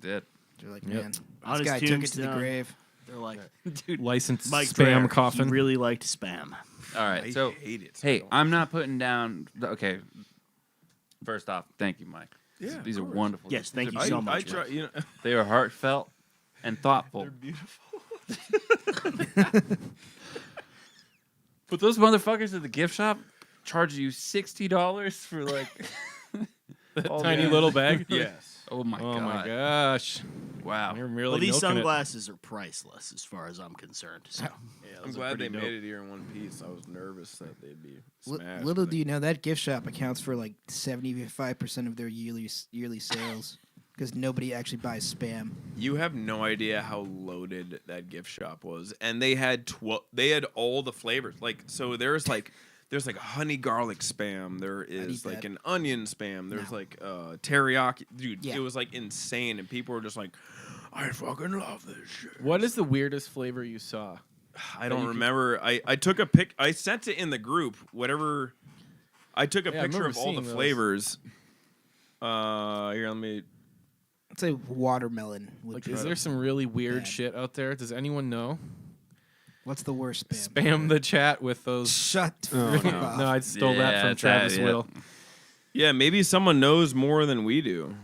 Did. They're like, Yep. man, On this his guy took it to the tombstone. grave. They're like, licensed Mike spam Dreher, coffin. He really liked spam. All right, I so hate it. hey, I'm not putting down. Okay, first off, thank you, Mike. Yeah, These of are course. wonderful. Yes, thank you I, so I much. try, Mike. you know, They are heartfelt and thoughtful. they're beautiful. But those motherfuckers at the gift shop charge you $60 for like all Tiny that. little bag. Yes. Oh my Oh god! my gosh. Wow. You're really Well, these milking it. sunglasses are priceless as far as I'm concerned. So I'm glad they made it here in one piece. I was nervous that they'd be smashed. Little but do you know that gift shop accounts for like 75% of their yearly sales because nobody actually buys spam. you have no idea how loaded that gift shop was, and they had they had all the flavors. Like so, there's like honey garlic spam. There is eat like that. an onion spam. There's No. like teriyaki. Dude, Yeah. it was like insane, and people were just like, I fucking love this shit. What is the weirdest flavor you saw? I don't remember. I took a pic. I sent it in the group. Whatever. I took a Yeah, I picture remember of all the seeing those. flavors. Here, let me. I'd say watermelon. Would Like, be- is there some really weird bad. shit out there? Does anyone know? What's the worst spam? Spam the chat with those. Shut the Oh, fuck no. off. No, I stole Yeah, that from it's that, Travis yeah. Whittle. Yeah, maybe someone knows more than we do.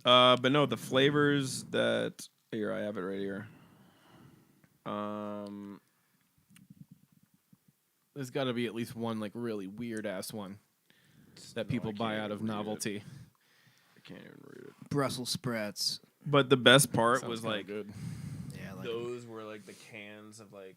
But no, the flavors that here I have it right here. There's got to be at least one like really weird ass one. that people buy out of novelty. I can't even read it. Brussels sprouts. But the best part Sounds was kinda like good. Yeah, like those were like the cans of like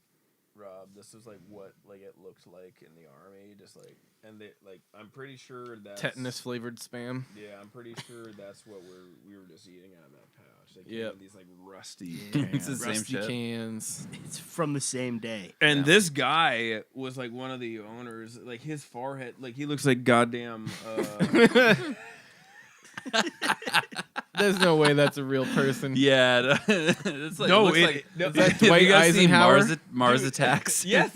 Rob. This is like what like it looked like in the army. Just like and they like I'm pretty sure that's Tetanus flavored spam. Yeah, I'm pretty sure that's what we were just eating out of that pouch. They came Yep. in these like rusty It's the cans. same Rusty shit. cans. It's from the same day. And this guy was like one of the owners. Like his forehead, like he looks like goddamn. There's no way that's a real person. Yeah, it's like, No, looks it- like, no, have that you Dwight guys seen Eisenhower? Mars Attacks? Yes,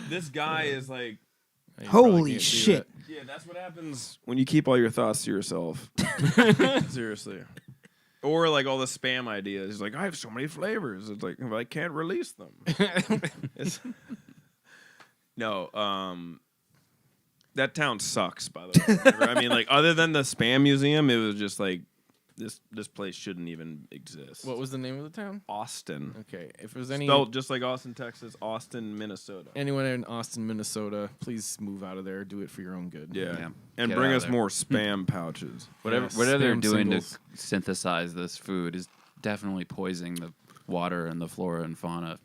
this guy is like. You probably holy can't see shit. Yeah, that's what happens when you keep all your thoughts to yourself. Seriously. Or like all the spam ideas. He's like, I have so many flavors. It's like I can't release them. It's- no, that town sucks. By the way, I mean, like other than the spam museum, it was just like this place shouldn't even exist. What was the name of the town? Austin? Okay, if there's any Spelled just like Austin, Texas. Austin, Minnesota. anyone in Austin, Minnesota, please move out of there. Do it for your own good. Yeah, Yeah. and Get bring out us of there. more spam pouches. Whatever, Yes, whatever they're spam doing symbols. to synthesize this food is definitely poisoning the water and the flora and fauna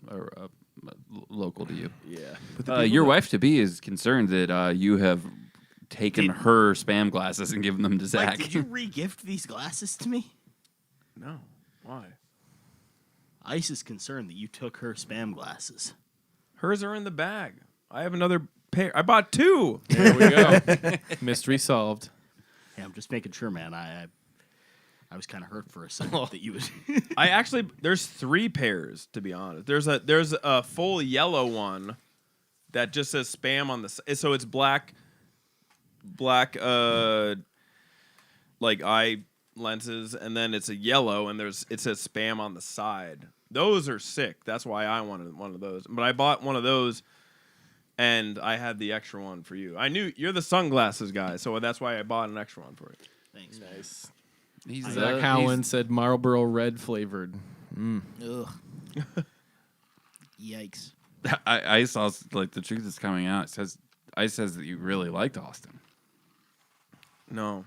local to you. Yeah, Your wife to be is concerned that you have taken her spam glasses and given them to Zach. Mike, did you re-gift these glasses to me? No, why? Ice is concerned that you took her spam glasses. Hers are in the bag. I have another pair. I bought two. There we go. Mystery solved. Yeah, I'm just making sure, man. I was kind of hurt for a second that you would. I actually there's 3 pairs to be honest. There's a full yellow one that just says spam on the so it's black like eye lenses, and then it's a yellow and it says spam on the side. Those are sick. That's why I wanted one of those. But I bought one of those and I had the extra one for you. I knew you're the sunglasses guy, so that's why I bought an extra one for you. Thanks. Nice. He's Zach Howland said Marlboro Red flavored. Ugh. Yikes. I saw like the truth is coming out. It says that you really liked Austin. No.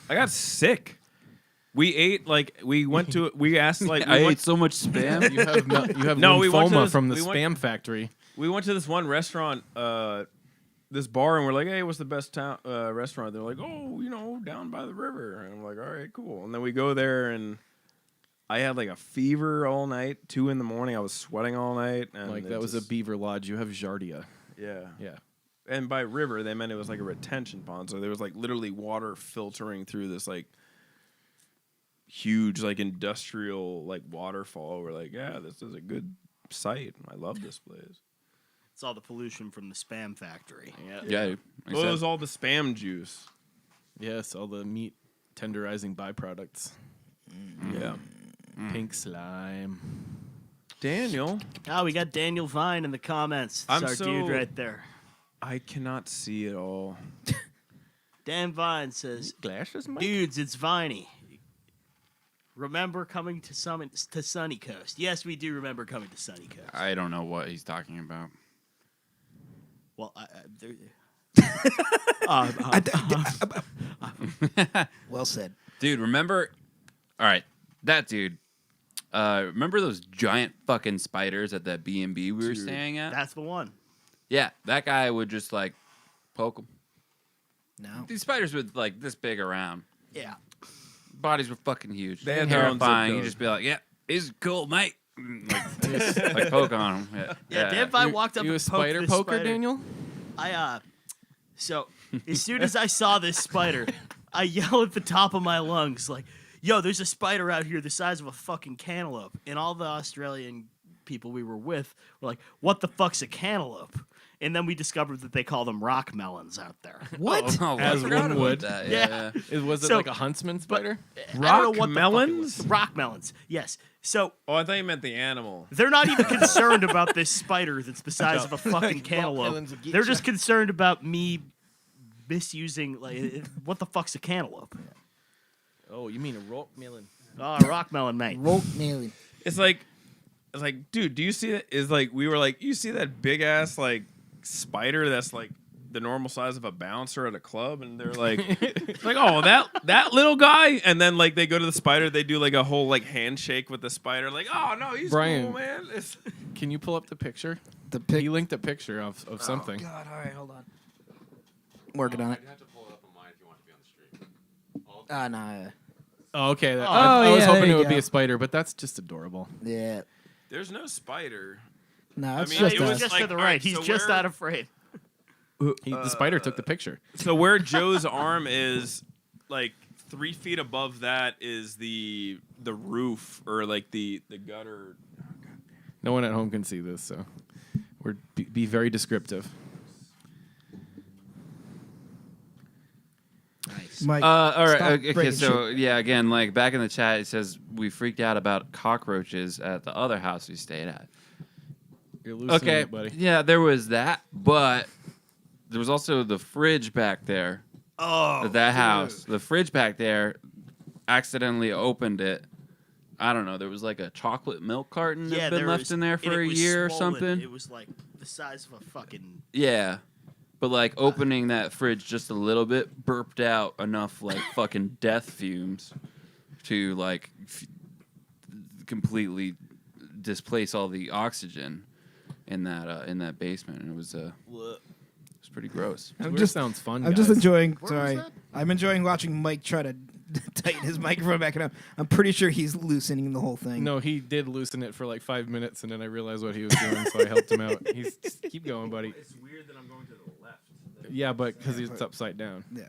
I got sick. We ate we asked like I ate so much spam. You have No, we went to lymphoma this- from the we went- spam factory. we went to this one restaurant, this bar, and we're like, hey, what's the best restaurant? They're like, oh, down by the river. And I'm like, all right, cool. And then we go there, and I had like a fever all night, 2 a.m. I was sweating all night. And Like it that was a just- beaver lodge. You have Giardia. Yeah. Yeah. And by river, they meant it was like a retention pond. So there was like literally water filtering through this like huge like industrial like waterfall. We're like, yeah, this is a good site. I love this place. It's all the pollution from the spam factory. Yeah. Well, it was all the spam juice. Yes, all the meat tenderizing byproducts. Yeah. Pink slime. Daniel, Oh, we got Daniel Vine in the comments. I'm That's our dude so- right there. I cannot see it all. Dan Vine says, Glasses, dudes, it's Viney. Remember coming to Sunny Coast? Yes, we do remember coming to Sunny Coast. I don't know what he's talking about. Well, there, Well said. Dude, remember? All right, that dude. Remember those giant fucking spiders at that B&B we were staying at? that's the one. Yeah, that guy would just like poke them. No. These spiders were like this big around. Yeah. Bodies were fucking huge. They had their own zip terrifying. You code. just be like, yeah, he's cool, mate. Like poke on him. Yeah, Dan Vine walked up You a and poked spider this poker, spider. Daniel? So as soon as I saw this spider, I yell at the top of my lungs like, yo, there's a spider out here the size of a fucking cantaloupe. And all the Australian people we were with were like, what the fuck's a cantaloupe? And then we discovered that they call them rock melons out there. What? Oh, As I forgot one about would. that, Yeah. Was it So- like a huntsman spider? I don't know Rock what the fuck it melons? was. Rock melons, yes. So Oh, I thought you meant the animal. they're not even concerned about this spider that's the size of a fucking cantaloupe. melons will get They're ya. just concerned about me misusing, like, what the fuck's a cantaloupe? Oh, you mean a rock melon? Oh, rock melon, mate. Rope melon. It's like, dude, do you see that? Is like we were like, you see that big ass like spider that's like the normal size of a bouncer at a club, and they're like, like, oh, that little guy, and then like they go to the spider, they do like a whole like handshake with the spider, like, oh no, he's Brian. cool, man. Can you pull up the picture? The pic. He linked a picture of something. Oh God! All right, hold on. Working on it. have to pull it up on mine if you want to be on the street. Nah. Oh, okay. Oh, I was yeah, hoping there it you would be go. a spider, but that's just adorable. Yeah. There's no spider. No, it's mean, just It was us. just like, to the all right, right. He's so just where- not afraid. The spider took the picture. So where Joe's arm is, like 3 feet above that is the roof or like the gutter. No one at home can see this, so we're be very descriptive. Nice. Mike, All right. stop Okay. breaking So yeah, again, like back in the chat, it says we freaked out about cockroaches at the other house we stayed at. You're loosening Okay. it, buddy. Yeah, there was that, but there was also the fridge back there. Oh, At that house, the fridge back there, accidentally opened it. I don't know. There was like a chocolate milk carton that had been left in there for a year or something. It was like the size of a fucking. Yeah. But like opening that fridge just a little bit burped out enough like fucking death fumes to like completely displace all the oxygen in that basement. And it was pretty gross. I'm Weird just sounds fun. I'm just guys. enjoying. Where was Sorry, that? I'm enjoying watching Mike try to tighten his microphone back up. I'm pretty sure he's loosening the whole thing. No, he did loosen it for like 5 minutes, and then I realized what he was doing, so I helped him out. He's just keep going, buddy. It's weird that I'm going to the left. Yeah, but because it's upside down. Yeah.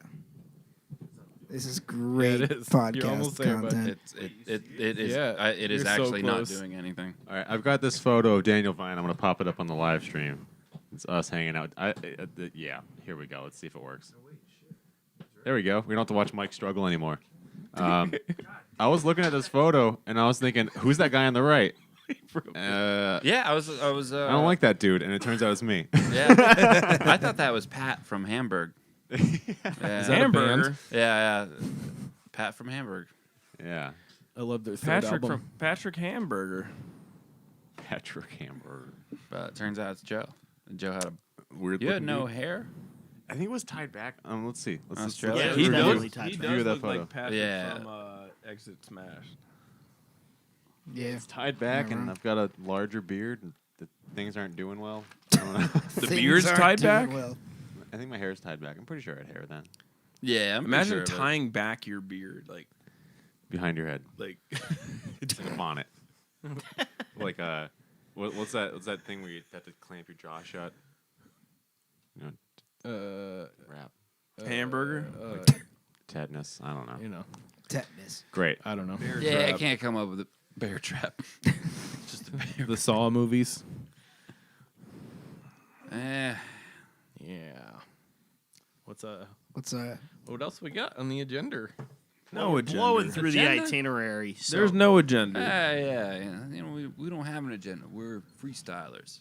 This is great it is. podcast You're almost there, bud. content. It is. Yeah, it is you're so actually not close. doing anything. All right, I've got this photo of Daniel Vine. I'm going to pop it up on the live stream. It's us hanging out. Yeah, here we go. Let's see if it works. There we go. We don't have to watch Mike struggle anymore. I was looking at this photo, and I was thinking, who's that guy on the right? Yeah, I was. I don't like that dude, and it turns out it's me. Yeah, I thought that was Pat from Hamburg. Yeah. Is that a Hamburger. band? Yeah. Pat from Hamburg. Yeah, I love their third album. Patrick Hamburger. Patrick Hamburger. But it turns out it's Joe. And Joe had a. Weird. You had looking no dude. hair. I think it was tied back. Let's see. Let's just Australia? Yeah, He it was does. definitely tied He back. View does that look photo. like Patrick Yeah. from Exit Smash. Yeah. It's tied back, and wrong. I've got a larger beard. And the things aren't doing well. I don't know. The Things beard's aren't tied doing back? well. I think my hair is tied back. I'm pretty sure I had hair then. Yeah, I'm pretty Imagine sure of it. tying back your beard Behind your head. like It's like a bonnet. Like what's that? What's that thing where you have to clamp your jaw shut? You know, wrap. hamburger. Tetanus. I don't know. You know, Tetanus. Great. I don't know. Yeah, I can't come up with a bear trap. Just a bear. The Saw movies. Eh. Yeah. What's What's what else we got on the agenda? No agenda. Blowing through the Agenda? itinerary. So There's no agenda. Yeah. You know, we don't have an agenda. We're freestylers.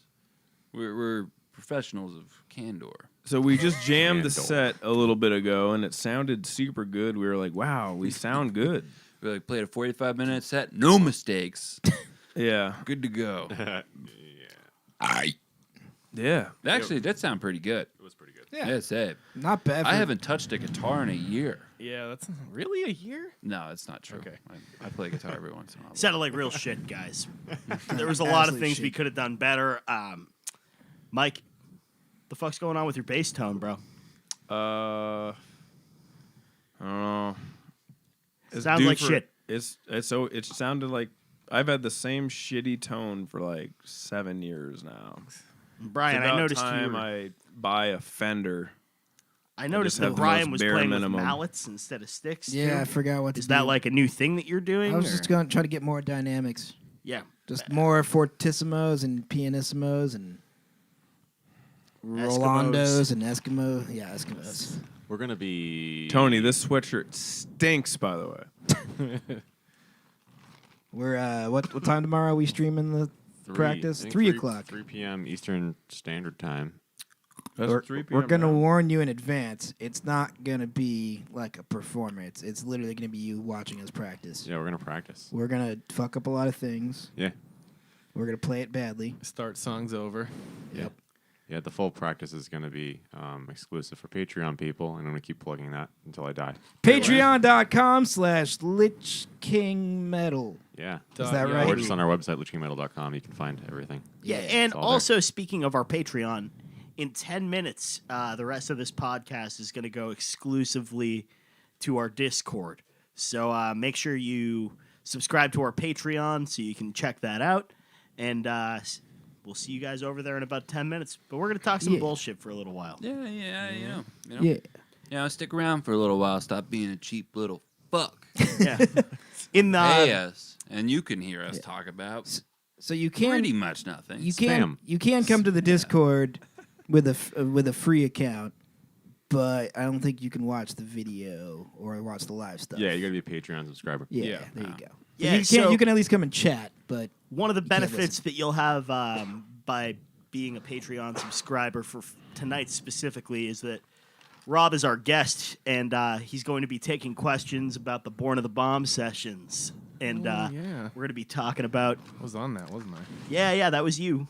We're professionals of candor. So we just jammed the Candle. set a little bit ago, and it sounded super good. We were like, "Wow, we sound good." We like played a 45-minute set, no mistakes, Yeah, good to go. yeah. Actually, it did sound pretty good. It was pretty good. Yeah. Yeah, say. not bad. I for- haven't touched a guitar in a year. Yeah, that's really a year. No, it's not true. Okay. I play guitar every once in a while. sounded like real shit, guys. There was a lot of Absolute things shit. we could have done better. Mike, the fuck's going on with your bass tone, bro? I don't know. It's Sounds due like for- shit. It's so it sounded like I've had the same shitty tone for like 7 years now. Brian, It's I about noticed you time were, I buy a Fender. I noticed just that have the Brian most was bare playing minimum. with mallets instead of sticks. Yeah, I too. forgot what to Is do. that like a new thing that you're doing? I was or- just going to try to get more dynamics. Yeah. Just more fortissimos and pianissimos and Rolandos and Eskimo. Yeah, Eskimos. We're gonna be Tony, this sweatshirt stinks, by the way. We're what time tomorrow are we streaming the practice? I think 3 o'clock. 3 p.m. Eastern Standard Time. That's We're, 3 we're p.m. gonna now. warn you in advance. It's not gonna be like a performance. It's literally gonna be you watching us practice. Yeah, we're gonna practice. We're gonna fuck up a lot of things. Yeah. We're gonna play it badly. Start songs over. Yep. Yeah, the full practice is going to be exclusive for Patreon people, and I'm going to keep plugging that until I die. Patreon.com/LichKingMetal. Yeah. Is that Yeah. right? Or just on our website, lichkingmetal.com, you can find everything. Yeah, Yeah, and it's all also speaking of our Patreon, in 10 minutes, the rest of this podcast is going to go exclusively to our Discord. So make sure you subscribe to our Patreon so you can check that out. And we'll see you guys over there in about 10 minutes. But we're going to talk some Yeah. bullshit for a little while. Yeah, you know. Yeah. Stick around for a little while. Stop being a cheap little fuck. Yeah. In Pay the us, and you can hear us talk about So you can pretty much nothing. you can Spam. you can come to the Discord with a free account, but I don't think you can watch the video or watch the live stuff. Yeah, you got to be a Patreon subscriber. Yeah, Yeah. there you go. Yeah, you can at least come and chat, but one of the You can't benefits that you'll have by being a Patreon subscriber for tonight specifically is that Rob is our guest, and he's going to be taking questions about the Born of the Bomb sessions. And yeah. we're going to be talking about, I was on that, wasn't I? yeah, that was you.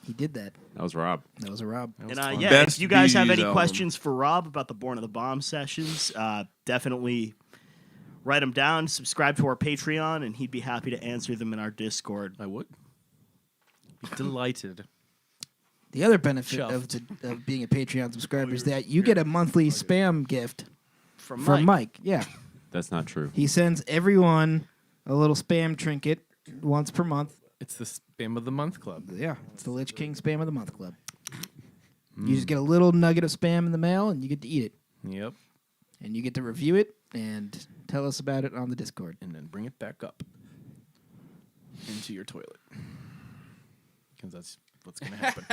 he did that. That was Rob. That was a Rob. That was And fun. yeah, Best if you guys have Bees any album. questions for Rob about the Born of the Bomb sessions, definitely write them down, subscribe to our Patreon, and he'd be happy to answer them in our Discord. I would. Be delighted. The other benefit Chuffed. of being a Patreon subscriber is that you get a monthly spam gift From from Mike. Yeah, That's not true. he sends everyone a little spam trinket once per month. It's the Spam of the Month Club. Yeah, it's the Lich King Spam of the Month Club. You just get a little nugget of spam in the mail, and you get to eat it, Yep. and you get to review it and tell us about it on the Discord. And then bring it back up into your toilet. Because that's what's going to happen.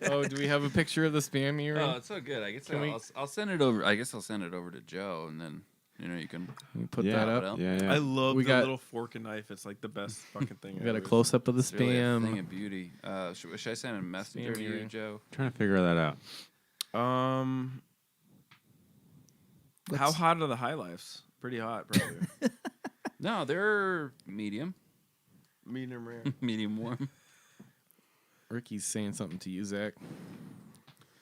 Oh, do we have a picture of the spam earring? Oh, it's so good. I guess Can we- I'll send it over. I guess I'll send it over to Joe, and then you can. Can you put Yeah. that up? Yeah, yeah. I love We the got- little fork and knife. It's like the best fucking thing. We got a ever. close up of the It's really a thing spam. of beauty. Should I send a messenger Spam to you, earring. Joe? Trying to figure that out. How hot are the high lifes? Pretty hot, probably. No, they're medium, Medium rare. medium warm. Ricky's saying something to you, Zach.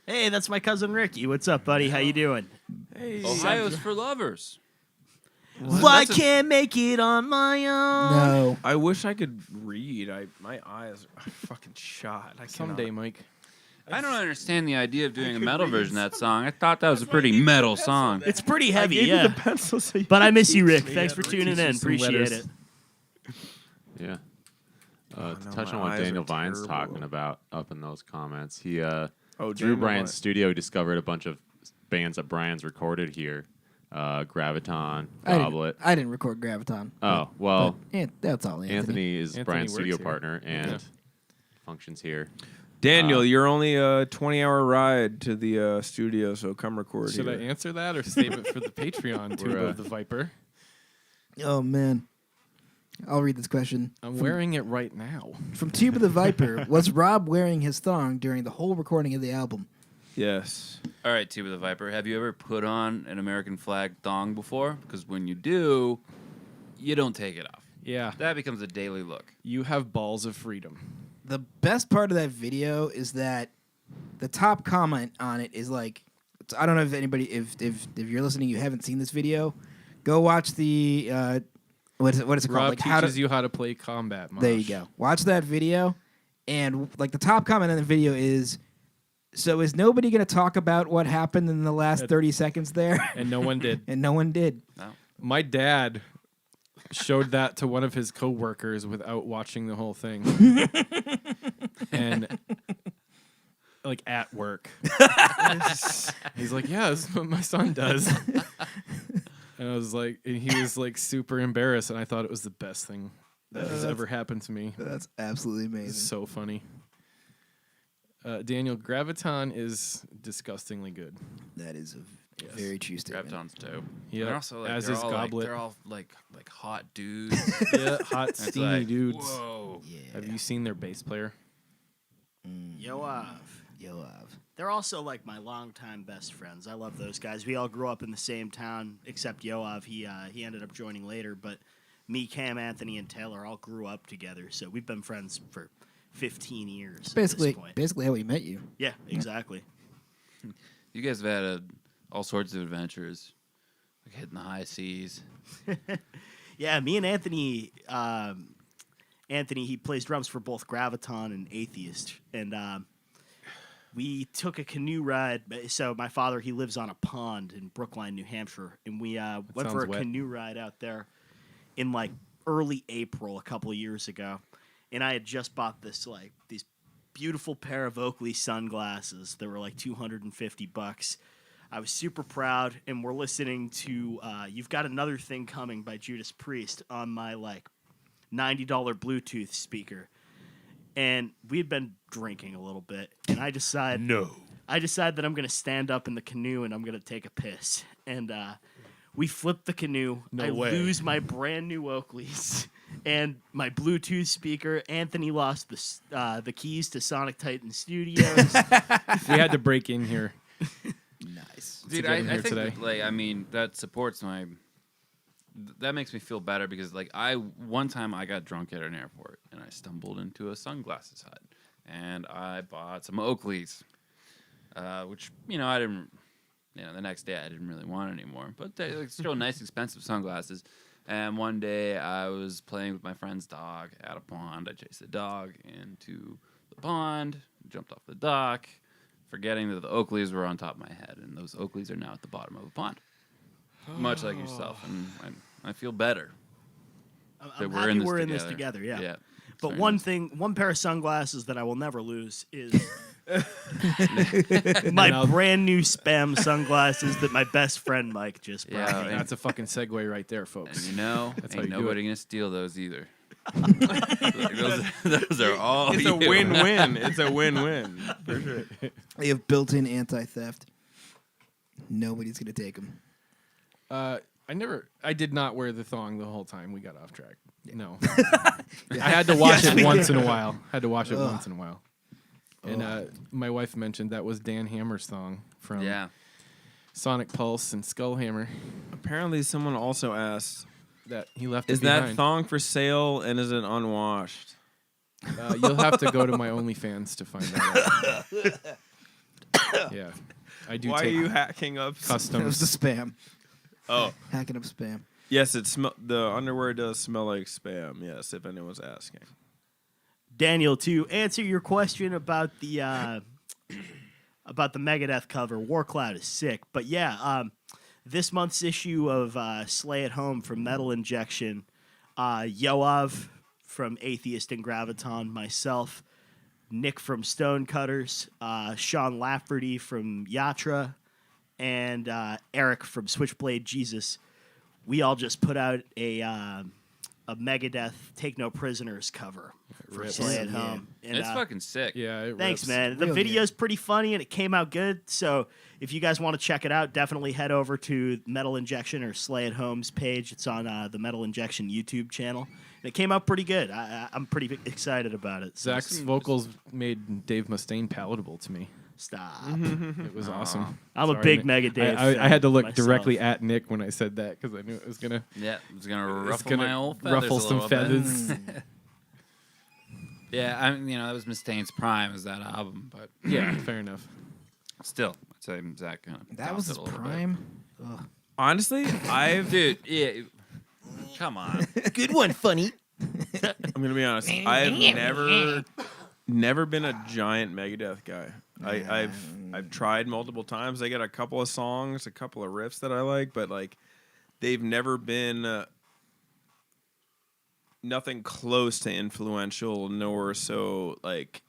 Hey, that's my cousin Ricky. What's up, buddy? How you doing? Hey, Ohio's for lovers. Well, I can't make it on my own. No, I wish I could read. My eyes are fucking shot. I Someday, cannot. Mike. I don't understand the idea of doing a metal version of that song. I thought that was a pretty metal song. It's pretty I heavy, gave you yeah. the pencil, so you But I miss you, Rick. me Thanks out. for tuning in. Teach you some Appreciate letters. it. Yeah. Oh, To no, touch my on what eyes are Daniel Vine's terrible. talking about up in those comments, he Oh, Drew Daniel Bryan's Vine. studio discovered a bunch of bands that Brian's recorded here. Graviton, I Goblet. didn't record Graviton. Oh, well, That's all. Anthony is Anthony Brian's works studio here. partner and Yeah. functions here. Daniel, you're only a 20-hour ride to the studio, so come record Should I here. answer that or save it for the Patreon tube We're, of the Viper? Oh man, I'll read this question. I'm wearing it right now. From Tube of the Viper. Was Rob wearing his thong during the whole recording of the album? Yes. All right, Tube of the Viper. Have you ever put on an American flag thong before? Because when you do, you don't take it off. Yeah. That becomes a daily look. You have balls of freedom. The best part of that video is that the top comment on it is like, I don't know if anybody, if you're listening, you haven't seen this video, go watch the what is it called? Rob Like how teaches to, you how to play combat. Mosh. There you go. Watch that video, and like the top comment on the video is, so is nobody going to talk about what happened in the last 30 seconds there? And no one did. And no one did. No. My dad showed that to one of his coworkers without watching the whole thing. And like at work. He's like, "Yeah, this is what my son does." And I was like, and he was like super embarrassed, and I thought it was the best thing that has ever happened to me. That's absolutely It's amazing. so funny. Daniel, Graviton is disgustingly good. That is a very true statement. Graviton's dope. Yeah, They're also like, as they're is all Goblet. they're all like hot dudes. Yeah, hot It's steamy like, dudes. Whoa. Yeah. Have you seen their bass player? Yoav. They're also like my longtime best friends. I love those guys. We all grew up in the same town, except Yoav. He ended up joining later, but me, Cam, Anthony, and Taylor all grew up together. So we've been friends for 15 years. It's at this basically point. basically how we met you. Yeah, exactly. You guys have had all sorts of adventures, like hitting the high seas. Yeah, me and Anthony. Anthony, he plays drums for both Graviton and Atheist, and we took a canoe ride. So my father, he lives on a pond in Brookline, New Hampshire, and we went for sounds a wet. canoe ride out there in like early April a couple of years ago, and I had just bought these beautiful pair of Oakley sunglasses that were like $250. I was super proud, and we're listening to "You've Got Another Thing Coming" by Judas Priest on my like $90 Bluetooth speaker. And we had been drinking a little bit, and I decide that I'm going to stand up in the canoe and I'm going to take a piss. And we flip the canoe. No I way. lose my brand new Oakleys and my Bluetooth speaker. Anthony lost the keys to Sonic Titan Studios. We had to break in here. Nice. Dude, get him I here think today. that, like, I mean, that supports my. That makes me feel better because, like, one time I got drunk at an airport and I stumbled into a sunglasses hut and I bought some Oakleys, which I didn't. The next day I didn't really want anymore, but they're like, still nice, expensive sunglasses. And one day I was playing with my friend's dog at a pond. I chased the dog into the pond, jumped off the dock, forgetting that the Oakleys were on top of my head, and those Oakleys are now at the bottom of the pond. Much like yourself, and I feel better. that I'm we're happy in this we're in together. this together. Yeah. Yeah. But Very one nice. one pair of sunglasses that I will never lose is my brand new spam sunglasses that my best friend Mike just brought Yeah, me. and- That's a fucking segue right there, And folks. you know, That's how ain't you do nobody gonna steal those either. Like, those are all It's you. a win-win. It's a win-win for sure. They have built-in anti-theft. Nobody's gonna take them. I did not wear the thong the whole time. We got off track. No. I had to wash Yes, it we once did. in a while. Had to wash it Ugh. once in a while. And my wife mentioned that was Dan Hammer's thong from Yeah. Sonic Pulse and Skullhammer Apparently, someone also asked, that he left "Is it that behind. thong for sale and is it unwashed?" You'll have to go to my OnlyFans to find that out. Yeah. I do Why are take you hacking up? That was the customs. spam. Oh, Hacking up spam. yes, the underwear does smell like spam. Yes, if anyone's asking. Daniel, to answer your question about the Megadeth cover, War Cloud is sick. But yeah, this month's issue of Slay at Home from Metal Injection, Yoav from Atheist and Graviton, myself, Nick from Stonecutters, Sean Lafferty from Yatra, and Eric from Switchblade Jesus. We all just put out a Megadeth Take No Prisoners cover for Rips. Slay at Yeah. Home. And, It's fucking sick. Yeah, it thanks, rips. man. The Real video's pretty funny and it came out good. So if you guys want to check it out, definitely head over to Metal Injection or Slay at Home's page. It's on the Metal Injection YouTube channel. And it came out pretty good. I'm pretty excited about it. So Zach's vocals made Dave Mustaine palatable to me. stop. It was awesome. I'm a Sorry, big Nick. Megadeth I had to look fan directly myself. at Nick when I said that because I knew it was gonna Yeah, it's gonna it's ruffle gonna my old feathers ruffle a some little bit. feathers. Yeah, I mean, that was Mustaine's prime, was that album, but Yeah, fair enough. still, I'd say Zach kind of That was his prime. Ugh. Honestly, Dude, yeah, come on. Good one, funny. I'm gonna be honest. I've never been a giant Megadeth guy. I've tried multiple times. They got a couple of songs, a couple of riffs that I like, but like they've never been nothing close to influential, nor so like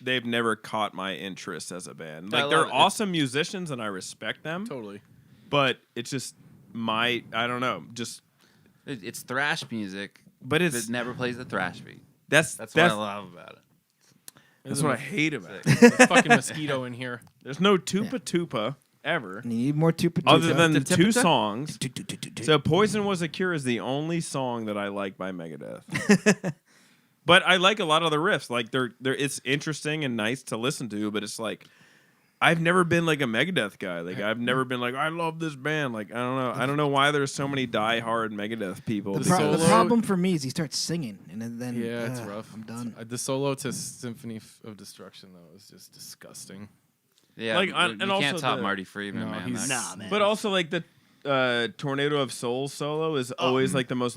they've never caught my interest as a band. I Like they're love it. awesome musicians and I respect them, Totally. but it's just I don't know, just It's thrash music, but but it's it never plays the thrash beat. that's That's what I love about it. that's what I hate about it. There's a fucking mosquito in here. There's no tupa tupa ever, You need more tupa other tupa. than the two Tupa-tupa? songs. So "Poison Was a Cure" is the only song that I like by Megadeth. But I like a lot of the riffs. Like they're it's interesting and nice to listen to, but it's like I've never been like a Megadeth guy. Like I've never been like I love this band. Like I don't know why there's so many diehard Megadeth people. The solo- problem for me is he starts singing, and then Yeah, it's rough. I'm done. The solo to Symphony of Destruction though is just disgusting. Yeah, Like, you and can't also top the- Marty Friedman, No, man. he's- That's- Nah, man. But also like the Tornado of Souls solo is always like the most.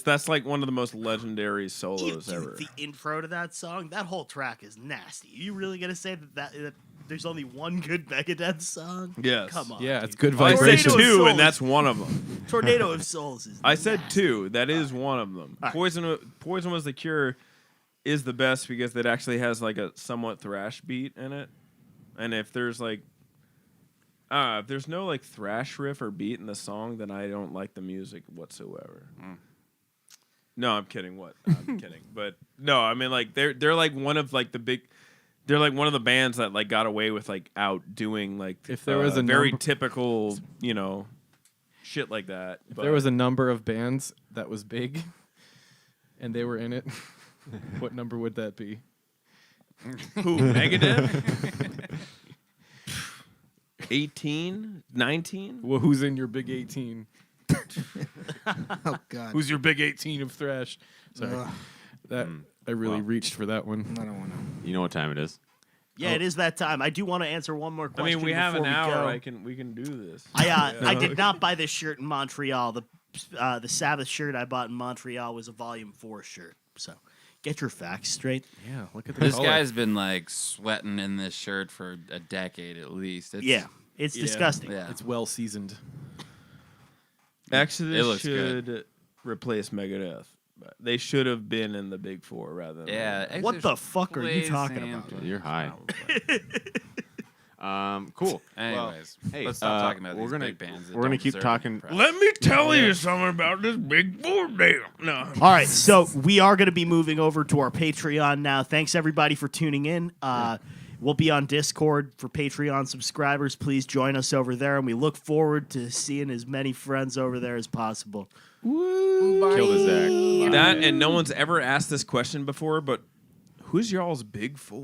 That's like one of the most legendary solos ever. The intro to that song, that whole track is nasty. You really gonna say that there's only one good Megadeth song? Yes. Come on. Yeah, it's dude. good I said vibration. Tornado of two, and Souls. that's one of them. Tornado of Souls is. I said nasty. two. That is one of them. All right. Poison Was the Cure is the best because it actually has like a somewhat thrash beat in it. And if there's like if there's no like thrash riff or beat in the song, then I don't like the music whatsoever. No, I'm kidding. What? I'm kidding. But no, I mean like they're like one of like the big. They're like one of the bands that like got away with like outdoing like If there was a very number- typical shit like that. If there was a number of bands that was big, and they were in it, what number would that be? Who? Megadeth? 18? 19? Well, who's in your big 18? Oh God. Who's your big 18 of thrash? Sorry, Ugh, that I really Wow. reached for that one. I don't want to. You know what time it is? Yeah, it is that time. I do want to answer one more I question. mean, we have an before we hour. go. We can do this. I did not buy this shirt in Montreal. The Sabbath shirt I bought in Montreal was a Volume 4 shirt. So get your facts straight. Yeah, look at the This color. guy's been like sweating in this shirt for a decade at least. It's, Yeah, it's disgusting. Yeah. It's well seasoned. Exodus It looks should replace Megadeth. They should have been in the Big Four rather than Yeah. What the fuck are you Plays talking Sam about? Play. You're high. Cool. Anyways, Hey, let's stop talking about we're these gonna big bands. that we're gonna don't keep deserve talking. press. Let me tell you something about this Big Four deal. No. All right, so we are going to be moving over to our Patreon now. Thanks everybody for tuning in. We'll be on Discord for Patreon subscribers. Please join us over there, and we look forward to seeing as many friends over there as possible. Kill the Zach. That and no one's ever asked this question before, but who's y'all's Big Four?